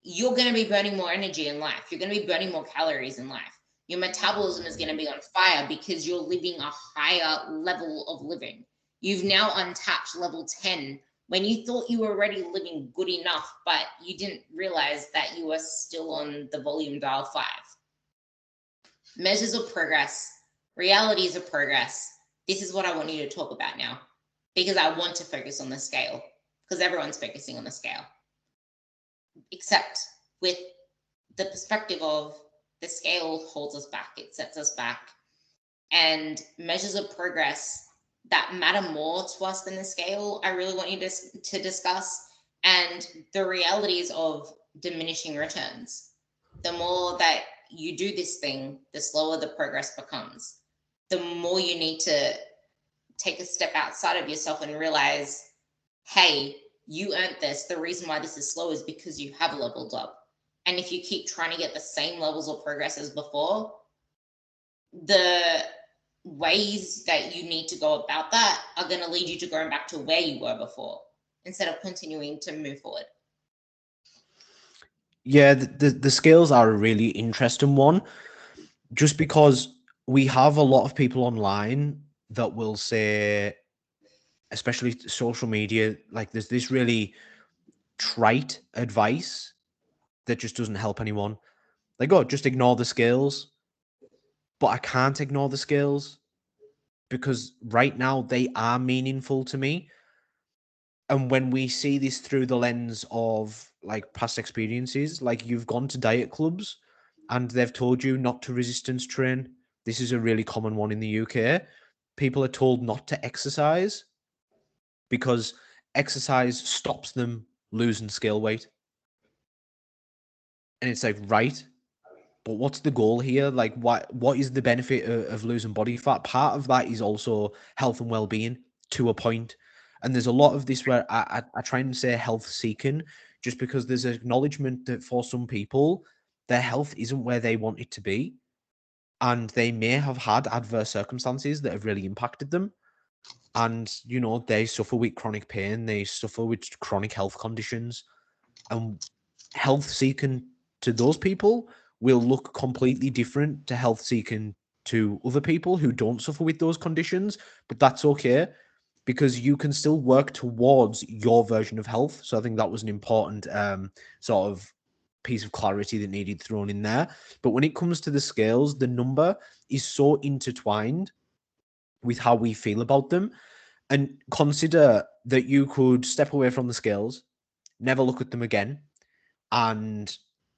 you're going to be burning more energy in life. You're going to be burning more calories in life. Your metabolism is going to be on fire because you're living a higher level of living. You've now untapped level 10 when you thought you were already living good enough, but you didn't realize that you were still on the volume dial 5. Measures of progress, realities of progress. This is what I want you to talk about now because I want to focus on the scale because everyone's focusing on the scale. Except with the perspective of the scale holds us back, it sets us back. And measures of progress that matter more to us than the scale, I really want you to discuss. And the realities of diminishing returns. The more that you do this thing, the slower the progress becomes. The more you need to take a step outside of yourself and realize, hey, you earned this. The reason why this is slow is because you have leveled up. And if you keep trying to get the same levels of progress as before, the ways that you need to go about that are going to lead you to going back to where you were before instead of continuing to move forward. Yeah, the scales are a really interesting one, just because we have a lot of people online that will say, especially social media, like there's this really trite advice that just doesn't help anyone. Like, oh, just ignore the scales. But I can't ignore the scales because right now they are meaningful to me. And when we see this through the lens of like past experiences, like you've gone to diet clubs and they've told you not to resistance train. This is a really common one in the UK. People are told not to exercise because exercise stops them losing scale weight. And it's like, right, but what's the goal here? Like, what is the benefit of losing body fat? Part of that is also health and well-being to a point. And there's a lot of this where I try and say health seeking, just because there's an acknowledgement that for some people, their health isn't where they want it to be. And they may have had adverse circumstances that have really impacted them. And, you know, they suffer with chronic pain, they suffer with chronic health conditions. And health seeking to those people will look completely different to health seeking to other people who don't suffer with those conditions. But that's okay because you can still work towards your version of health. So I think that was an important sort of piece of clarity that needed thrown in there. But when it comes to the scales, the number is so intertwined with how we feel about them. And consider that you could step away from the scales, never look at them again, and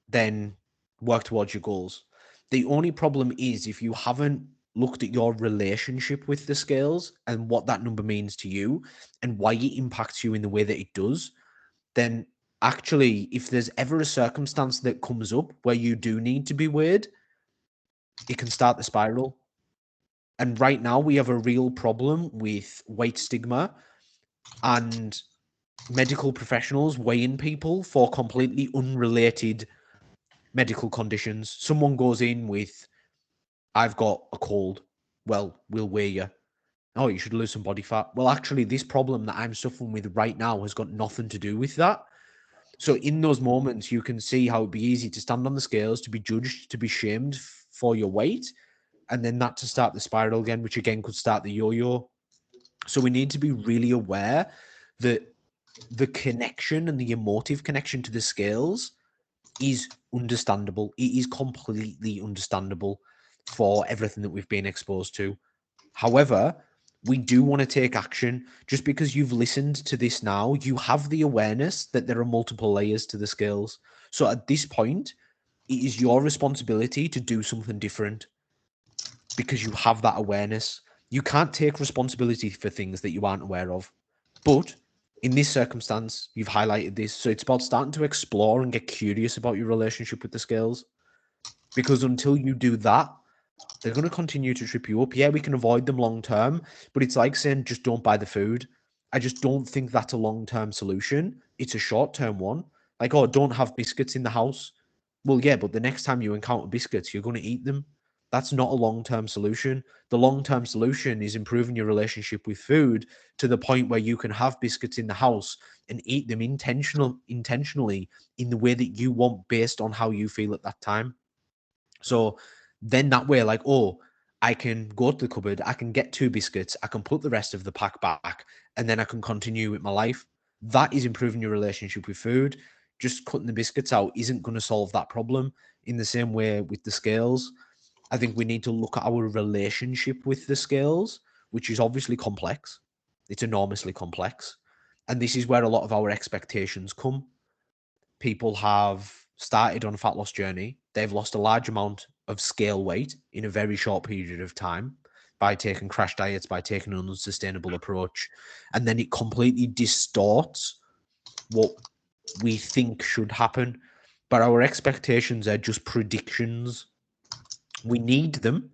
then work towards your goals. The only problem is if you haven't looked at your relationship with the scales and what that number means to you and why it impacts you in the way that it does, then actually, if there's ever a circumstance that comes up where you do need to be weighed, it can start the spiral. And right now, we have a real problem with weight stigma and medical professionals weighing people for completely unrelated medical conditions. Someone goes in with, I've got a cold. Well, we'll weigh you. Oh, you should lose some body fat. Well, actually, this problem that I'm suffering with right now has got nothing to do with that. So in those moments, you can see how it'd be easy to stand on the scales, to be judged, to be shamed for your weight, and then that to start the spiral again, which again could start the yo-yo. So we need to be really aware that the connection and the emotive connection to the scales is understandable. It is completely understandable for everything that we've been exposed to. However, We do want to take action. Just because you've listened to this now, you have the awareness that there are multiple layers to the scales. So at this point, it is your responsibility to do something different because you have that awareness. You can't take responsibility for things that you aren't aware of. But in this circumstance, you've highlighted this. So it's about starting to explore and get curious about your relationship with the scales. Because until you do that, they're going to continue to trip you up. Yeah, we can avoid them long term, but it's like saying just don't buy the food. I just don't think that's a long term solution. It's a short term one. Like, oh, don't have biscuits in the house. Well, yeah, but the next time you encounter biscuits, you're going to eat them. That's not a long term solution. The long term solution is improving your relationship with food to the point where you can have biscuits in the house and eat them intentionally in the way that you want based on how you feel at that time. So then that way, like, oh, I can go to the cupboard, I can get two biscuits, I can put the rest of the pack back, and then I can continue with my life. That is improving your relationship with food. Just cutting the biscuits out isn't going to solve that problem. In the same way with the scales, I think we need to look at our relationship with the scales, which is obviously complex. It's enormously complex. And this is where a lot of our expectations come. People have started on a fat loss journey. They've lost a large amount of scale weight in a very short period of time by taking crash diets, by taking an unsustainable approach. And then it completely distorts what we think should happen. But our expectations are just predictions. We need them.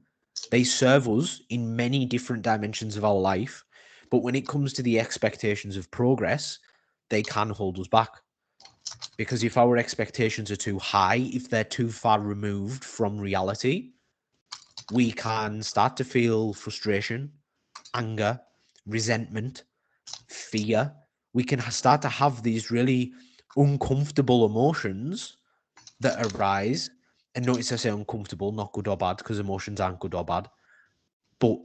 They serve us in many different dimensions of our life. But when it comes to the expectations of progress, they can hold us back. Because if our expectations are too high, if they're too far removed from reality, we can start to feel frustration, anger, resentment, fear. We can start to have these really uncomfortable emotions that arise. And notice I say uncomfortable, not good or bad, because emotions aren't good or bad, but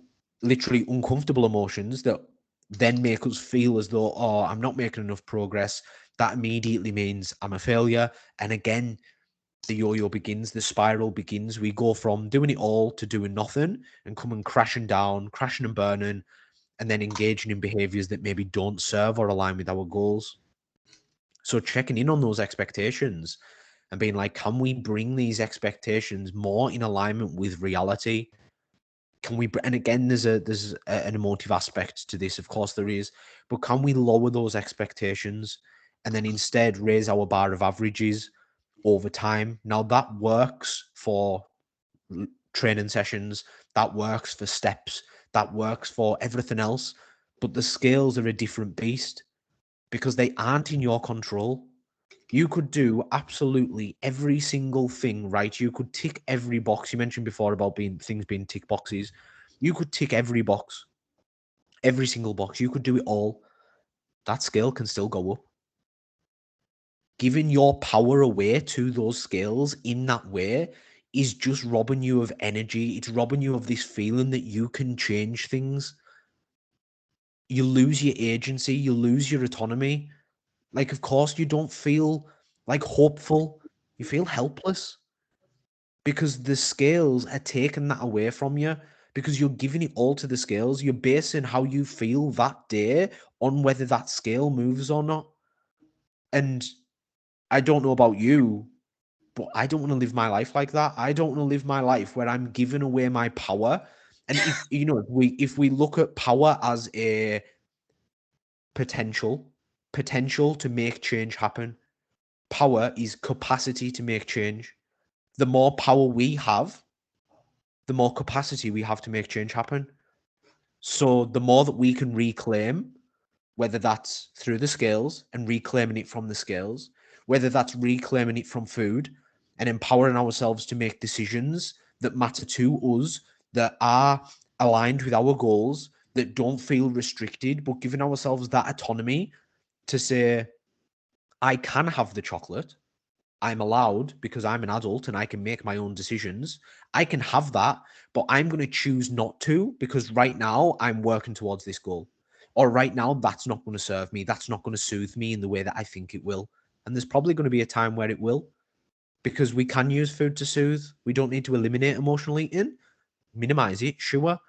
literally uncomfortable emotions that then make us feel as though, oh, I'm not making enough progress. That immediately means I'm a failure. And again, the yo-yo begins, the spiral begins. We go from doing it all to doing nothing and coming crashing down, crashing and burning, and then engaging in behaviors that maybe don't serve or align with our goals. So checking in on those expectations and being like, can we bring these expectations more in alignment with reality? Can we, and again, an emotive aspect to this, of course there is, but can we lower those expectations and then instead raise our bar of averages over time? Now that works for training sessions, that works for steps, that works for everything else, but the scales are a different beast because they aren't in your control. You could do absolutely every single thing, right? You could tick every box. You mentioned before about things being tick boxes. You could tick every box, every single box. You could do it all. That scale can still go up. Giving your power away to those scales in that way is just robbing you of energy. It's robbing you of this feeling that you can change things. You lose your agency, you lose your autonomy. Like, of course, you don't feel like hopeful, you feel helpless because the scales are taking that away from you because you're giving it all to the scales. You're basing how you feel that day on whether that scale moves or not. And I don't know about you, but I don't want to live my life like that. I don't want to live my life where I'm giving away my power. And if you know, if we look at power as a potential to make change happen, power is capacity to make change. The more power we have, the more capacity we have to make change happen. So the more that we can reclaim, whether that's through the scales and reclaiming it from the scales, whether that's reclaiming it from food and empowering ourselves to make decisions that matter to us, that are aligned with our goals, that don't feel restricted, but giving ourselves that autonomy to say, I can have the chocolate. I'm allowed because I'm an adult and I can make my own decisions. I can have that, but I'm going to choose not to because right now I'm working towards this goal. Or right now, that's not going to serve me. That's not going to soothe me in the way that I think it will. And there's probably going to be a time where it will because we can use food to soothe. We don't need to eliminate emotional eating, minimize it, sure.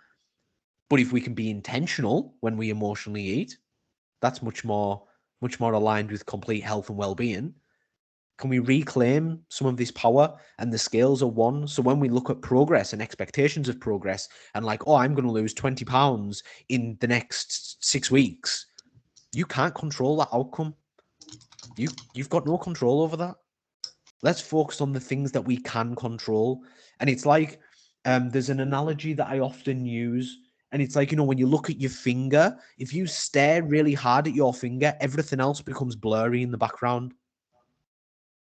But if we can be intentional when we emotionally eat, that's much more aligned with complete health and well-being. Can we reclaim some of this power? And the scales are one. So when we look at progress and expectations of progress and like, oh, I'm going to lose 20 pounds in the next 6 weeks, you can't control that outcome. You've got no control over that. Let's focus on the things that we can control. And it's like, there's an analogy that I often use. And it's like, when you look at your finger, if you stare really hard at your finger, everything else becomes blurry in the background.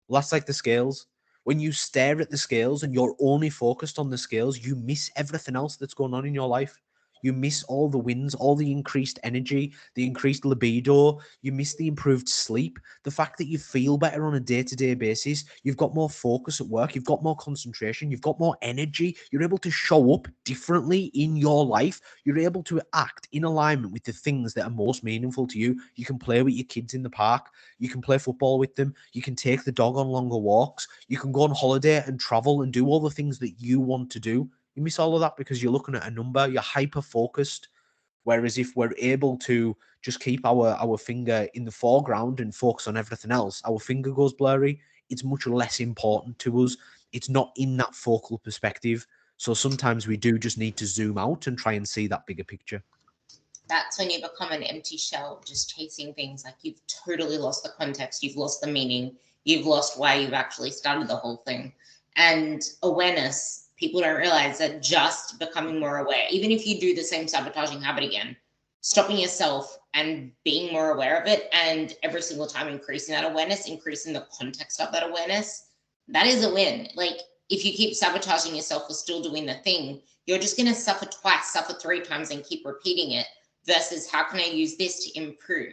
Well, that's like the scales. When you stare at the scales and you're only focused on the scales, you miss everything else that's going on in your life. You miss all the wins, all the increased energy, the increased libido. You miss the improved sleep, the fact that you feel better on a day-to-day basis. You've got more focus at work. You've got more concentration. You've got more energy. You're able to show up differently in your life. You're able to act in alignment with the things that are most meaningful to you. You can play with your kids in the park. You can play football with them. You can take the dog on longer walks. You can go on holiday and travel and do all the things that you want to do. You miss all of that because you're looking at a number. You're hyper focused. Whereas if we're able to just keep our finger in the foreground and focus on everything else, our finger goes blurry. It's much less important to us. It's not in that focal perspective. So sometimes we do just need to zoom out and try and see that bigger picture. That's when you become an empty shell, just chasing things. Like, you've totally lost the context, you've lost the meaning, you've lost why you've actually started the whole thing. And awareness, people don't realize that just becoming more aware, even if you do the same sabotaging habit again, stopping yourself and being more aware of it, and every single time increasing that awareness, increasing the context of that awareness, that is a win. Like, if you keep sabotaging yourself for still doing the thing, you're just going to suffer twice, suffer 3 times, and keep repeating it, versus how can I use this to improve?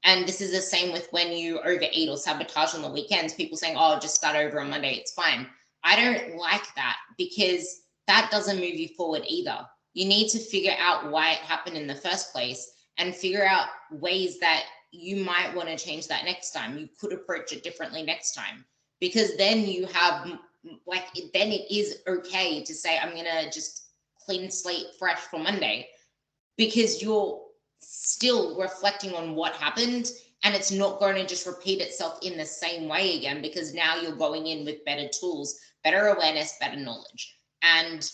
And this is the same with when you overeat or sabotage on the weekends. People saying, oh, just start over on Monday, it's fine. I don't like that, because that doesn't move you forward either. You need to figure out why it happened in the first place and figure out ways that you might want to change that next time. You could approach it differently next time, because then you have, then it is okay to say, I'm going to just clean slate fresh for Monday, because you're still reflecting on what happened, and it's not going to just repeat itself in the same way again, because now you're going in with better tools, better awareness, better knowledge. And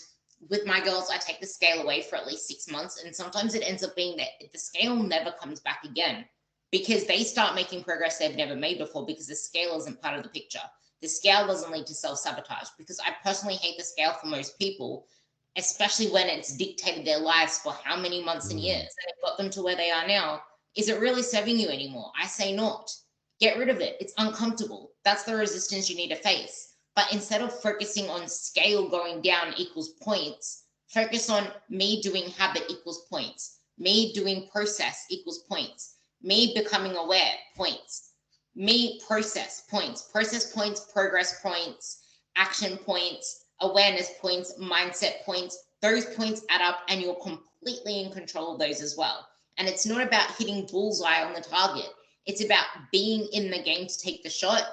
with my girls, I take the scale away for at least 6 months, and sometimes it ends up being that the scale never comes back again, because they start making progress they've never made before, because the scale isn't part of the picture. The scale doesn't lead to self-sabotage, because I personally hate the scale for most people, especially when it's dictated their lives for how many months and years, and it got them to where they are now. Is it really serving you anymore? I say not. Get rid of it. It's uncomfortable. That's the resistance you need to face. But instead of focusing on scale going down equals points, focus on me doing habit equals points, me doing process equals points, me becoming aware points, me process points, progress points, action points, awareness points, mindset points. Those points add up, and you're completely in control of those as well. And it's not about hitting bullseye on the target. It's about being in the game to take the shot,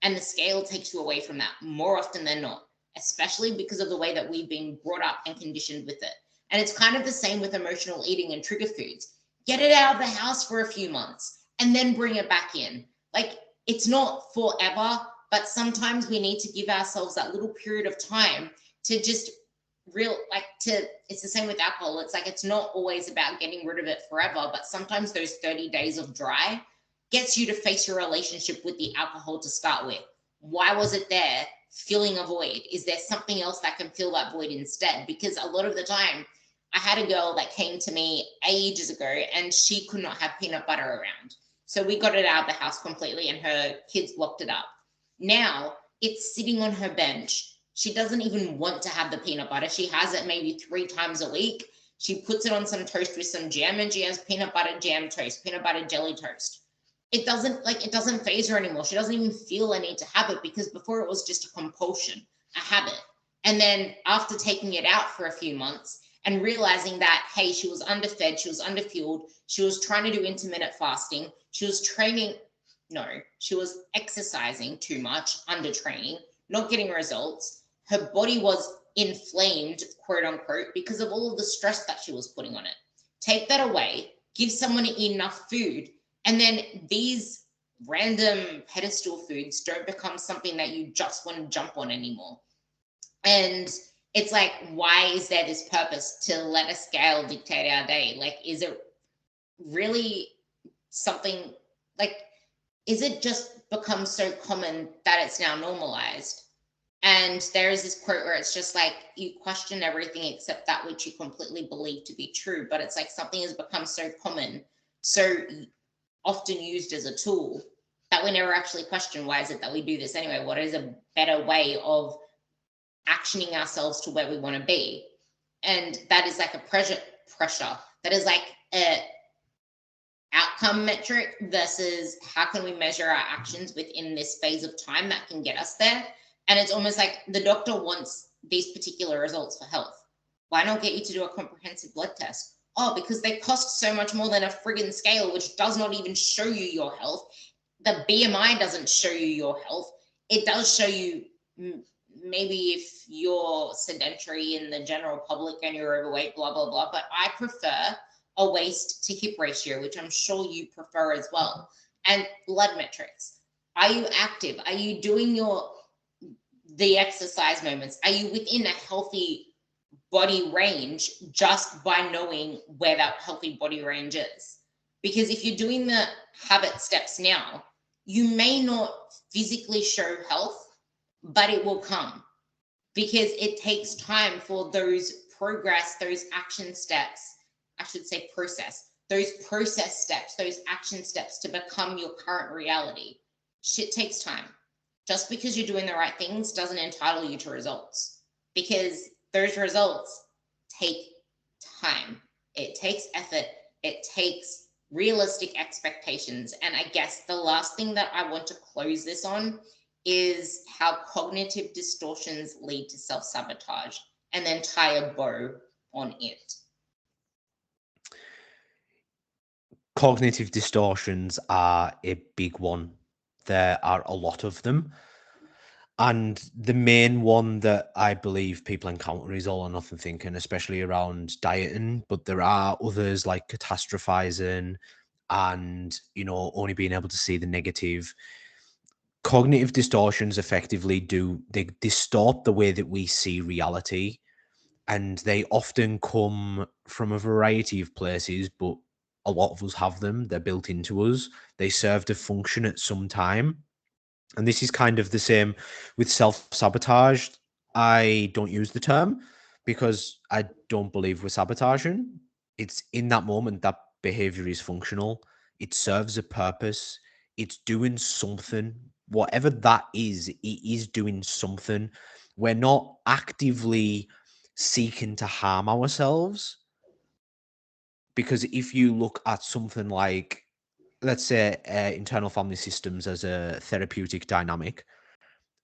and the scale takes you away from that more often than not, especially because of the way that we've been brought up and conditioned with it. And it's kind of the same with emotional eating and trigger foods. Get it out of the house for a few months and then bring it back in. Like, it's not forever, but sometimes we need to give ourselves that little period of time to just it's the same with alcohol. It's like, it's not always about getting rid of it forever, but sometimes those 30 days of dry gets you to face your relationship with the alcohol to start with. Why was it there? Filling a void. Is there something else that can fill that void instead? Because a lot of the time, I had a girl that came to me ages ago, and she could not have peanut butter around. So we got it out of the house completely, and her kids locked it up. Now it's sitting on her bench. She doesn't even want to have the peanut butter. She has it maybe 3 times a week. She puts it on some toast with some jam, and she has peanut butter jam toast, peanut butter jelly toast. It doesn't faze her anymore. She doesn't even feel a need to have it, because before it was just a compulsion, a habit. And then after taking it out for a few months and realizing that, hey, she was underfed, she was underfueled, she was trying to do intermittent fasting, she was exercising too much, under training, not getting results. Her body was inflamed, quote unquote, because of all of the stress that she was putting on it. take that away, give someone enough food, and then these random pedestal foods don't become something that you just want to jump on anymore. And it's like, why is there this purpose to let a scale dictate our day? Like, is it really something like, is it just become so common that it's now normalized? And there is this quote where it's just like, you question everything except that which you completely believe to be true. But it's like something has become so common, so often used as a tool, that we never actually question, why is it that we do this anyway? What is a better way of actioning ourselves to where we want to be? And that is like a pressure. That is like a outcome metric versus how can we measure our actions within this phase of time that can get us there. And it's almost like the doctor wants these particular results for health. Why not get you to do a comprehensive blood test? Oh, because they cost so much more than a friggin' scale, which does not even show you your health. The BMI doesn't show you your health. It does show you maybe if you're sedentary in the general public and you're overweight, blah, blah, blah. But I prefer a waist to hip ratio, which I'm sure you prefer as well. And blood metrics. Are you active? Are you doing the exercise moments? Are you within a healthy body range just by knowing where that healthy body range is? Because if you're doing the habit steps now, you may not physically show health, but it will come, because it takes time for those progress, those action steps, I should say process, those process steps, those action steps to become your current reality. Shit takes time. Just because you're doing the right things doesn't entitle you to results, because those results take time. It takes effort. It takes realistic expectations. And I guess the last thing that I want to close this on is how cognitive distortions lead to self-sabotage, and then tie a bow on it. Cognitive distortions are a big one. There are a lot of them. And the main one that I believe people encounter is all or nothing thinking, especially around dieting. But there are others like catastrophizing and, only being able to see the negative. Cognitive distortions effectively they distort the way that we see reality. And they often come from a variety of places, but a lot of us have them. They're built into us. They serve to function at some time. And this is kind of the same with self-sabotage. I don't use the term because I don't believe we're sabotaging. It's in that moment that behavior is functional. It serves a purpose. It's doing something. Whatever that is, it is doing something. We're not actively seeking to harm ourselves. Because if you look at something like, let's say, internal family systems as a therapeutic dynamic,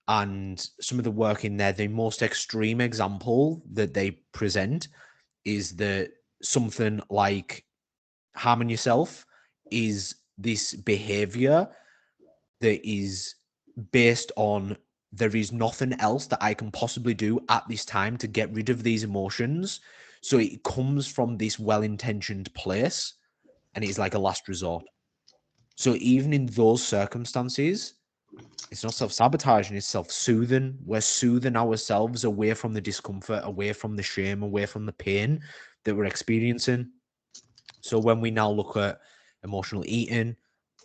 and some of the work in there, the most extreme example that they present is that something like harming yourself is this behavior that is based on, there is nothing else that I can possibly do at this time to get rid of these emotions. So it comes from this well-intentioned place, and it's like a last resort. So even in those circumstances, it's not self-sabotaging, it's self-soothing. We're soothing ourselves away from the discomfort, away from the shame, away from the pain that we're experiencing. So when we now look at emotional eating,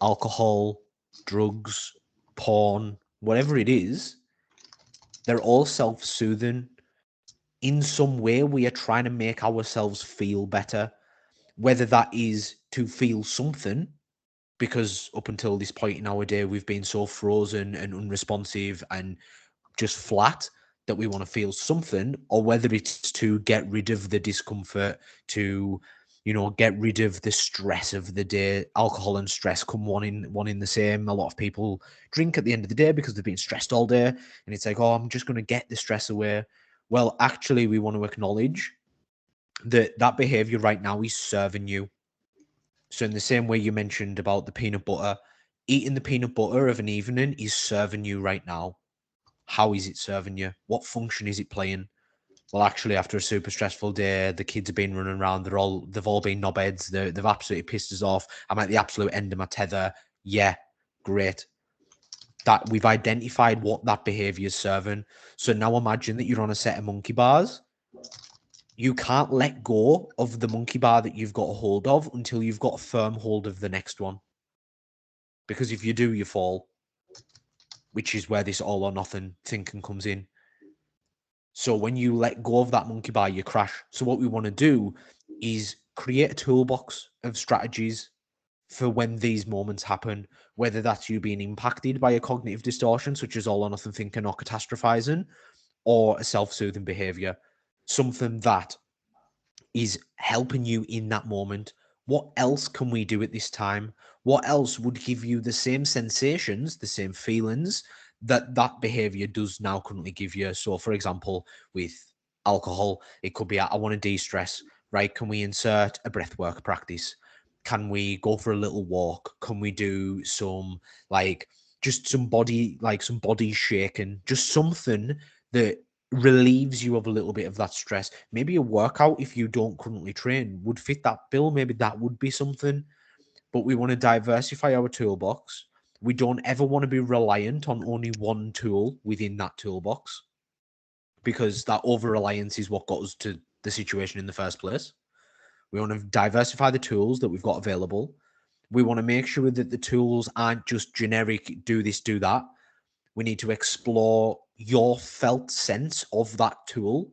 alcohol, drugs, porn, whatever it is, they're all self-soothing. In some way, we are trying to make ourselves feel better, whether that is to feel something, because up until this point in our day, we've been so frozen and unresponsive and just flat that we want to feel something, or whether it's to get rid of the discomfort, to get rid of the stress of the day. Alcohol and stress come one in the same. A lot of people drink at the end of the day because they've been stressed all day, and it's like, oh, I'm just going to get the stress away. Well, actually, we want to acknowledge that behavior right now is serving you. So in the same way you mentioned about the peanut butter, eating the peanut butter of an evening is serving you right now. How is it serving you? What function is it playing? well, actually, after a super stressful day, the kids have been running around. They've all been knobheads. They've absolutely pissed us off. I'm at the absolute end of my tether. Yeah, great. That we've identified what that behavior is serving. So now imagine that you're on a set of monkey bars. You can't let go of the monkey bar that you've got a hold of until you've got a firm hold of the next one. Because if you do, you fall, which is where this all or nothing thinking comes in. So when you let go of that monkey bar, you crash. So what we want to do is create a toolbox of strategies for when these moments happen, whether that's you being impacted by a cognitive distortion, such as all or nothing thinking or catastrophizing, or a self-soothing behavior, something that is helping you in that moment. What else can we do at this time? What else would give you the same sensations, the same feelings that that behavior does now currently give you? So, for example, with alcohol, it could be I want to de-stress, right? Can we insert a breathwork practice? Can we go for a little walk? Can we do some like just some body shaking, just something that relieves you of a little bit of that stress. Maybe a workout, if you don't currently train, would fit that bill. Maybe that would be something. But we want to diversify our toolbox. We don't ever want to be reliant on only one tool within that toolbox, because that over reliance is what got us to the situation in the first place. We want to diversify the tools that we've got available. We want to make sure that the tools aren't just generic, do this, do that. We need to explore your felt sense of that tool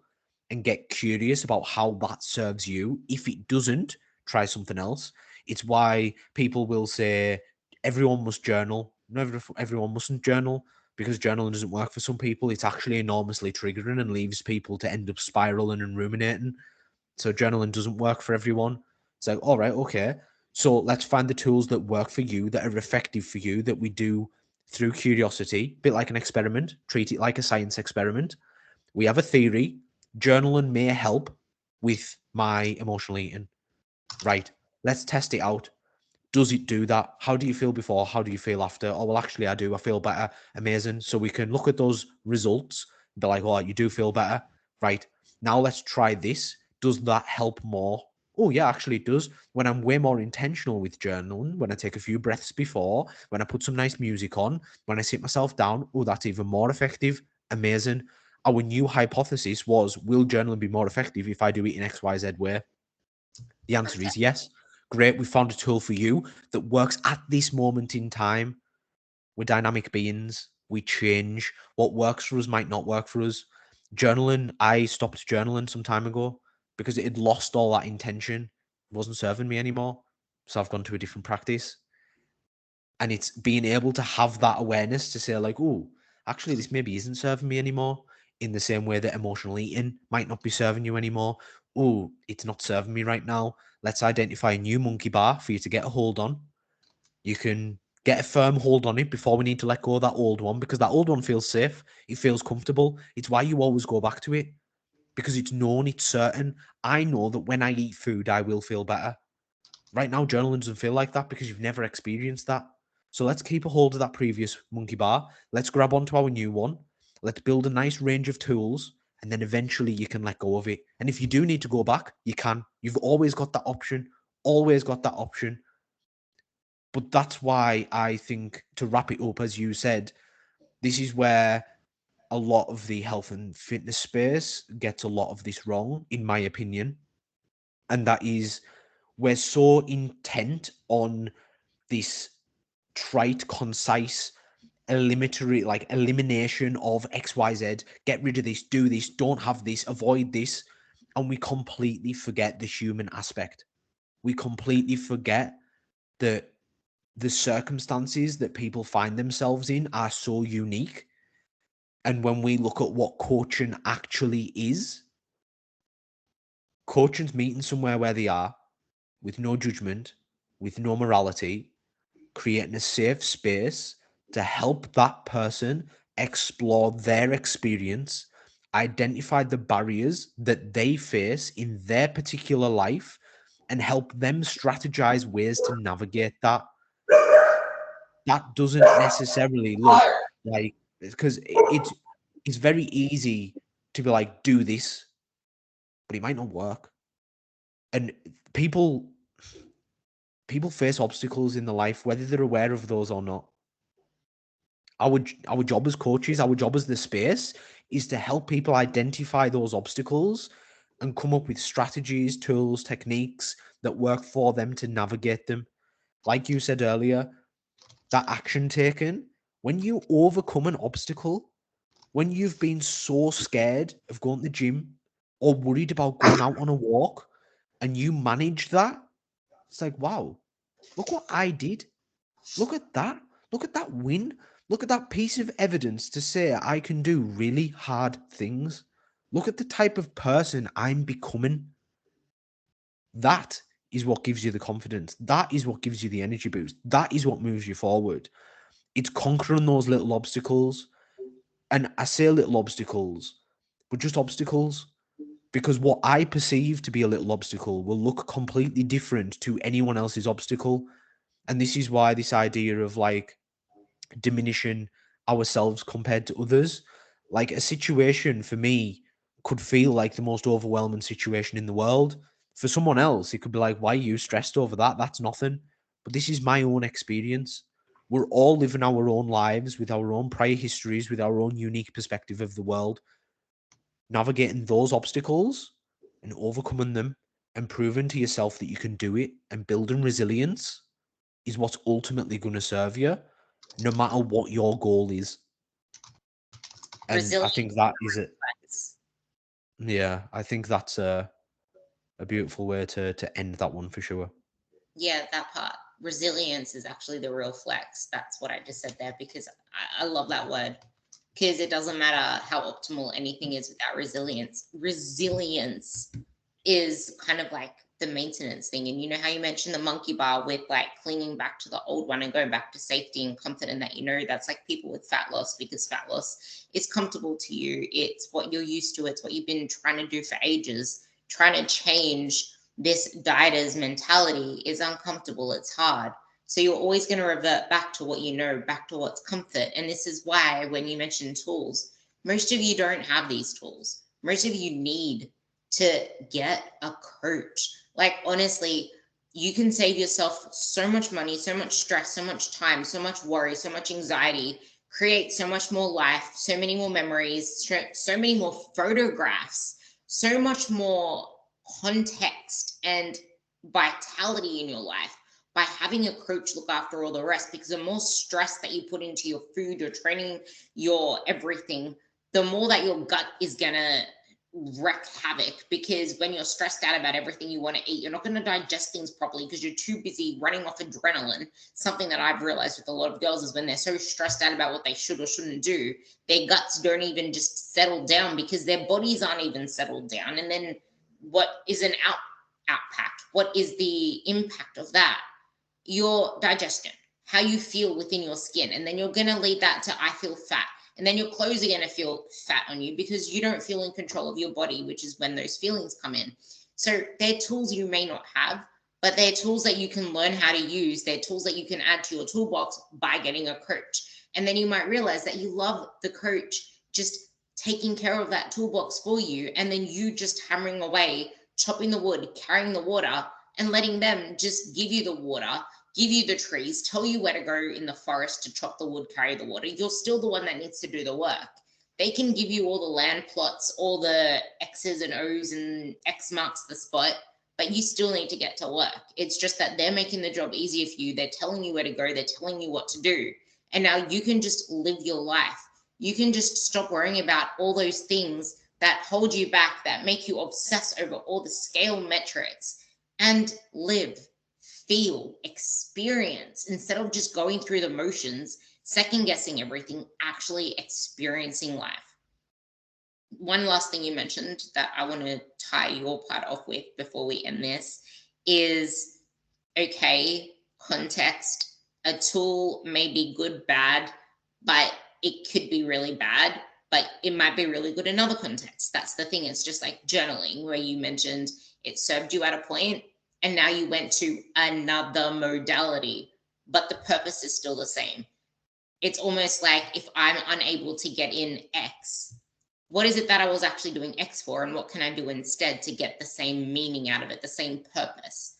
and get curious about how that serves you. If it doesn't, try something else. It's why people will say everyone must journal. No, everyone mustn't journal, because journaling doesn't work for some people. It's actually enormously triggering and leaves people to end up spiraling and ruminating. So journaling doesn't work for everyone. It's like, all right, okay. So let's find the tools that work for you, that are effective for you, that we do through curiosity, a bit like an experiment, treat it like a science experiment. We have a theory. Journaling may help with my emotional eating. Right. Let's test it out. Does it do that? How do you feel before? How do you feel after? Oh, well, actually, I do. I feel better. Amazing. So we can look at those results and be like, oh, you do feel better. Right. Now let's try this. Does that help more? Oh, yeah, actually, it does. When I'm way more intentional with journaling, when I take a few breaths before, when I put some nice music on, when I sit myself down, oh, that's even more effective. Amazing. Our new hypothesis was, will journaling be more effective if I do it in XYZ way? The answer is yes. Great. We found a tool for you that works at this moment in time. We're dynamic beings. We change. What works for us might not work for us. Journaling, I stopped journaling some time ago because it had lost all that intention. It wasn't serving me anymore. So I've gone to a different practice. And it's being able to have that awareness to say, like, oh, actually, this maybe isn't serving me anymore, in the same way that emotional eating might not be serving you anymore. Oh, it's not serving me right now. Let's identify a new monkey bar for you to get a hold on. You can get a firm hold on it before we need to let go of that old one, because that old one feels safe. It feels comfortable. It's why you always go back to it, because it's known, it's certain. I know that when I eat food, I will feel better. Right now, journaling doesn't feel like that because you've never experienced that. So let's keep a hold of that previous monkey bar. Let's grab onto our new one. Let's build a nice range of tools, and then eventually you can let go of it. And if you do need to go back, you can. You've always got that option. Always got that option. But that's why I think, to wrap it up, as you said, this is where a lot of the health and fitness space gets a lot of this wrong, in my opinion. And that is, we're so intent on this trite, concise, elimination of XYZ. Get rid of this, do this, don't have this, avoid this. And we completely forget the human aspect. We completely forget that the circumstances that people find themselves in are so unique. And when we look at what coaching actually is, coaching's meeting somewhere where they are, with no judgment, with no morality, creating a safe space to help that person explore their experience, identify the barriers that they face in their particular life, and help them strategize ways to navigate that. That doesn't necessarily look like, because it's very easy to be like, do this. but it might not work. And people face obstacles in their life, whether they're aware of those or not. Our job as coaches, our job as the space, is to help people identify those obstacles and come up with strategies, tools, techniques that work for them to navigate them. Like you said earlier, that action taken, when you overcome an obstacle, when you've been so scared of going to the gym or worried about going out on a walk and you manage that, it's like, wow, look what I did. Look at that. Look at that win. Look at that piece of evidence to say I can do really hard things. Look at the type of person I'm becoming. That is what gives you the confidence. That is what gives you the energy boost. That is what moves you forward. It's conquering those little obstacles. And I say little obstacles, but just obstacles. Because what I perceive to be a little obstacle will look completely different to anyone else's obstacle. And this is why this idea of like diminishing ourselves compared to others, like a situation for me could feel like the most overwhelming situation in the world. For someone else, it could be like, why are you stressed over that? That's nothing. But this is my own experience. We're all living our own lives with our own prior histories, with our own unique perspective of the world. Navigating those obstacles and overcoming them and proving to yourself that you can do it and building resilience is what's ultimately going to serve you, no matter what your goal is. And I think Resilience. that is it. Yeah, I think that's a beautiful way to end that one for sure. Yeah, that part. Resilience is actually the real flex. That's what I just said there because I love that word. Because it doesn't matter how optimal anything is without resilience. Resilience is kind of like the maintenance thing. And you know how you mentioned the monkey bar with like clinging back to the old one and going back to safety and comfort, and that, you know, that's like people with fat loss, because fat loss is comfortable to you. It's what you're used to. It's what you've been trying to do for ages. Trying to change this dieter's mentality is uncomfortable. It's hard. So you're always going to revert back to what you know, back to what's comfort. And this is why when you mention tools, most of you don't have these tools. Most of you need to get a coach. Like, honestly, you can save yourself so much money, so much stress, so much time, so much worry, so much anxiety, create so much more life, so many more memories, so many more photographs, so much more context and vitality in your life by having a coach look after all the rest. Because the more stress that you put into your food, your training, your everything, the more that your gut is gonna wreak havoc. Because when you're stressed out about everything you want to eat, you're not going to digest things properly because you're too busy running off adrenaline. Something that I've realized with a lot of girls is when they're so stressed out about what they should or shouldn't do, their guts don't even just settle down because their bodies aren't even settled down. And then what is an outpact? What is the impact of that? Your digestion, how you feel within your skin. And then you're going to lead that to I feel fat. And then your clothes are going to feel fat on you because you don't feel in control of your body, which is when those feelings come in. So they're tools you may not have, but they're tools that you can learn how to use. They're tools that you can add to your toolbox by getting a coach. And then you might realize that you love the coach just taking care of that toolbox for you. And then you just hammering away, chopping the wood, carrying the water, and letting them just give you the water, give you the trees, tell you where to go in the forest to chop the wood, carry the water. You're still the one that needs to do the work. They can give you all the land plots, all the X's and O's and X marks the spot, but you still need to get to work. It's just that they're making the job easier for you. They're telling you where to go. They're telling you what to do. And now you can just live your life. You can just stop worrying about all those things that hold you back, that make you obsess over all the scale metrics, and live, feel, experience, instead of just going through the motions, second guessing everything, actually experiencing life. One last thing you mentioned that I want to tie your part off with before we end this is, okay, context. A tool may be good, bad, but it could be really bad, but it might be really good in other contexts. That's the thing. It's just like journaling, where you mentioned it served you at a point and now you went to another modality, but the purpose is still the same. It's almost like if I'm unable to get in X, What is it that I was actually doing X for, and what can I do instead to get the same meaning out of it, the same purpose?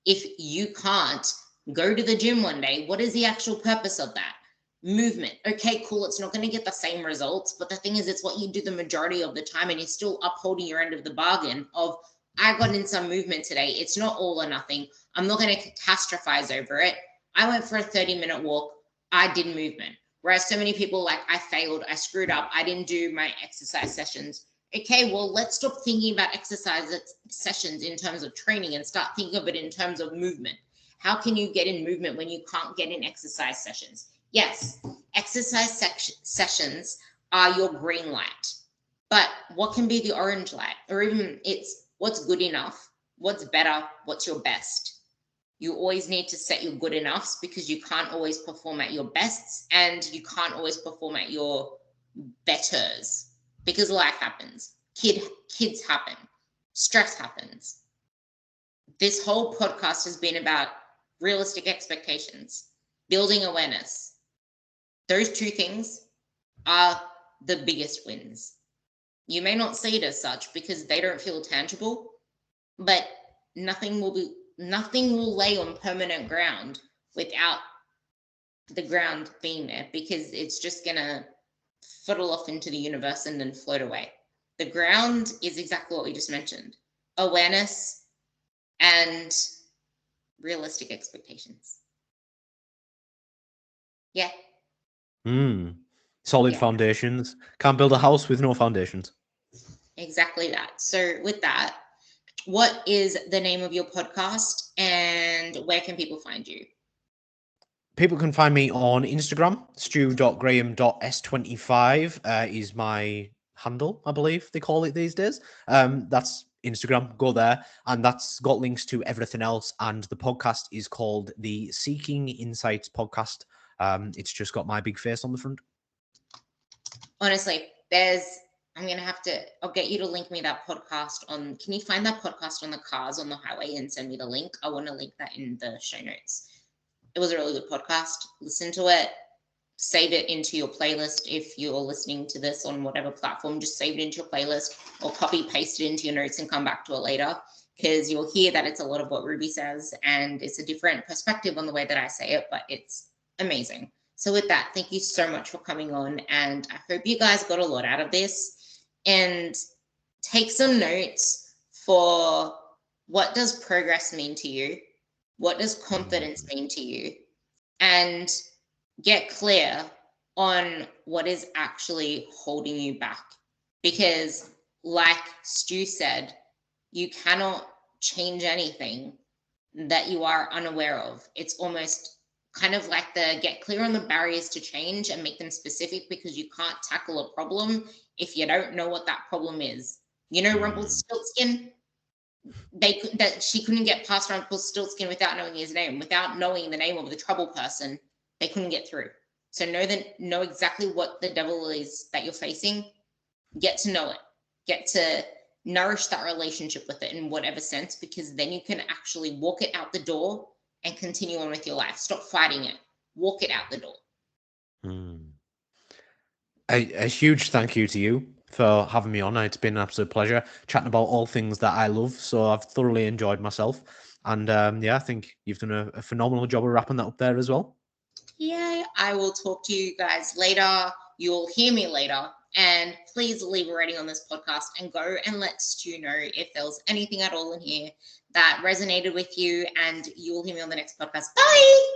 If you can't go to the gym one day, what is the actual purpose of that? Movement. Okay, cool. It's not going to get the same results, but the thing is, it's what you do the majority of the time, and you're still upholding your end of the bargain of, I got in some movement today. It's not all or nothing. I'm not going to catastrophize over it. I went for a 30-minute walk. I did movement. Whereas so many people, like, I failed, I screwed up, I didn't do my exercise sessions. Okay, well, let's stop thinking about exercise sessions in terms of training and start thinking of it in terms of movement. How can you get in movement when you can't get in exercise sessions? Yes, exercise sessions are your green light, but what can be the orange light? Or even it's what's good enough, what's better, what's your best? You always need to set your good enoughs, because you can't always perform at your bests, and you can't always perform at your betters, because life happens. Kids happen. Stress happens. This whole podcast has been about realistic expectations, building awareness. Those two things are the biggest wins. You may not see it as such because they don't feel tangible, but nothing will lay on permanent ground without the ground being there, because it's just gonna fuddle off into the universe and then float away. The ground is exactly what we just mentioned: awareness and realistic expectations. Yeah. Solid Yeah, foundations. Can't build a house with no foundations. exactly that. So with that, what is the name of your podcast, and where can people find you? People can find me on Instagram. stu.graham.s25 is my handle, I believe they call it these days. That's Instagram. Go there, and that's got links to everything else. And the podcast is called the Seeking Insights Podcast. It's just got my big face on the front. Honestly, I'll get you to link me that podcast on, can you find that podcast on the cars on the highway and send me the link? I want to link that in the show notes. It was a really good podcast. Listen to it, save it into your playlist. If you're listening to this on whatever platform, just save it into your playlist or copy paste it into your notes and come back to it later, because you'll hear that it's a lot of what Ruby says, and it's a different perspective on the way that I say it, but it's amazing. So with that, thank you so much for coming on, and I hope you guys got a lot out of this, and take some notes for what does progress mean to you? What does confidence mean to you? And get clear on what is actually holding you back. Because like Stu said, you cannot change anything that you are unaware of. It's almost kind of like the get clear on the barriers to change and make them specific, because you can't tackle a problem if you don't know what that problem is. You know, Rumpelstiltskin, she couldn't get past Rumpelstiltskin without knowing his name, without knowing the name of the trouble person. They couldn't get through. So know exactly what the devil is that you're facing. Get to know it. Get to nourish that relationship with it in whatever sense, because then you can actually walk it out the door and continue on with your life. Stop fighting it. Walk it out the door. A huge thank you to you for having me on. It's been an absolute pleasure chatting about all things that I love. So I've thoroughly enjoyed myself. And I think you've done a phenomenal job of wrapping that up there as well. Yeah, I will talk to you guys later. You'll hear me later. And please leave a rating on this podcast and go and let Stu know if there was anything at all in here that resonated with you. And you will hear me on the next podcast. Bye.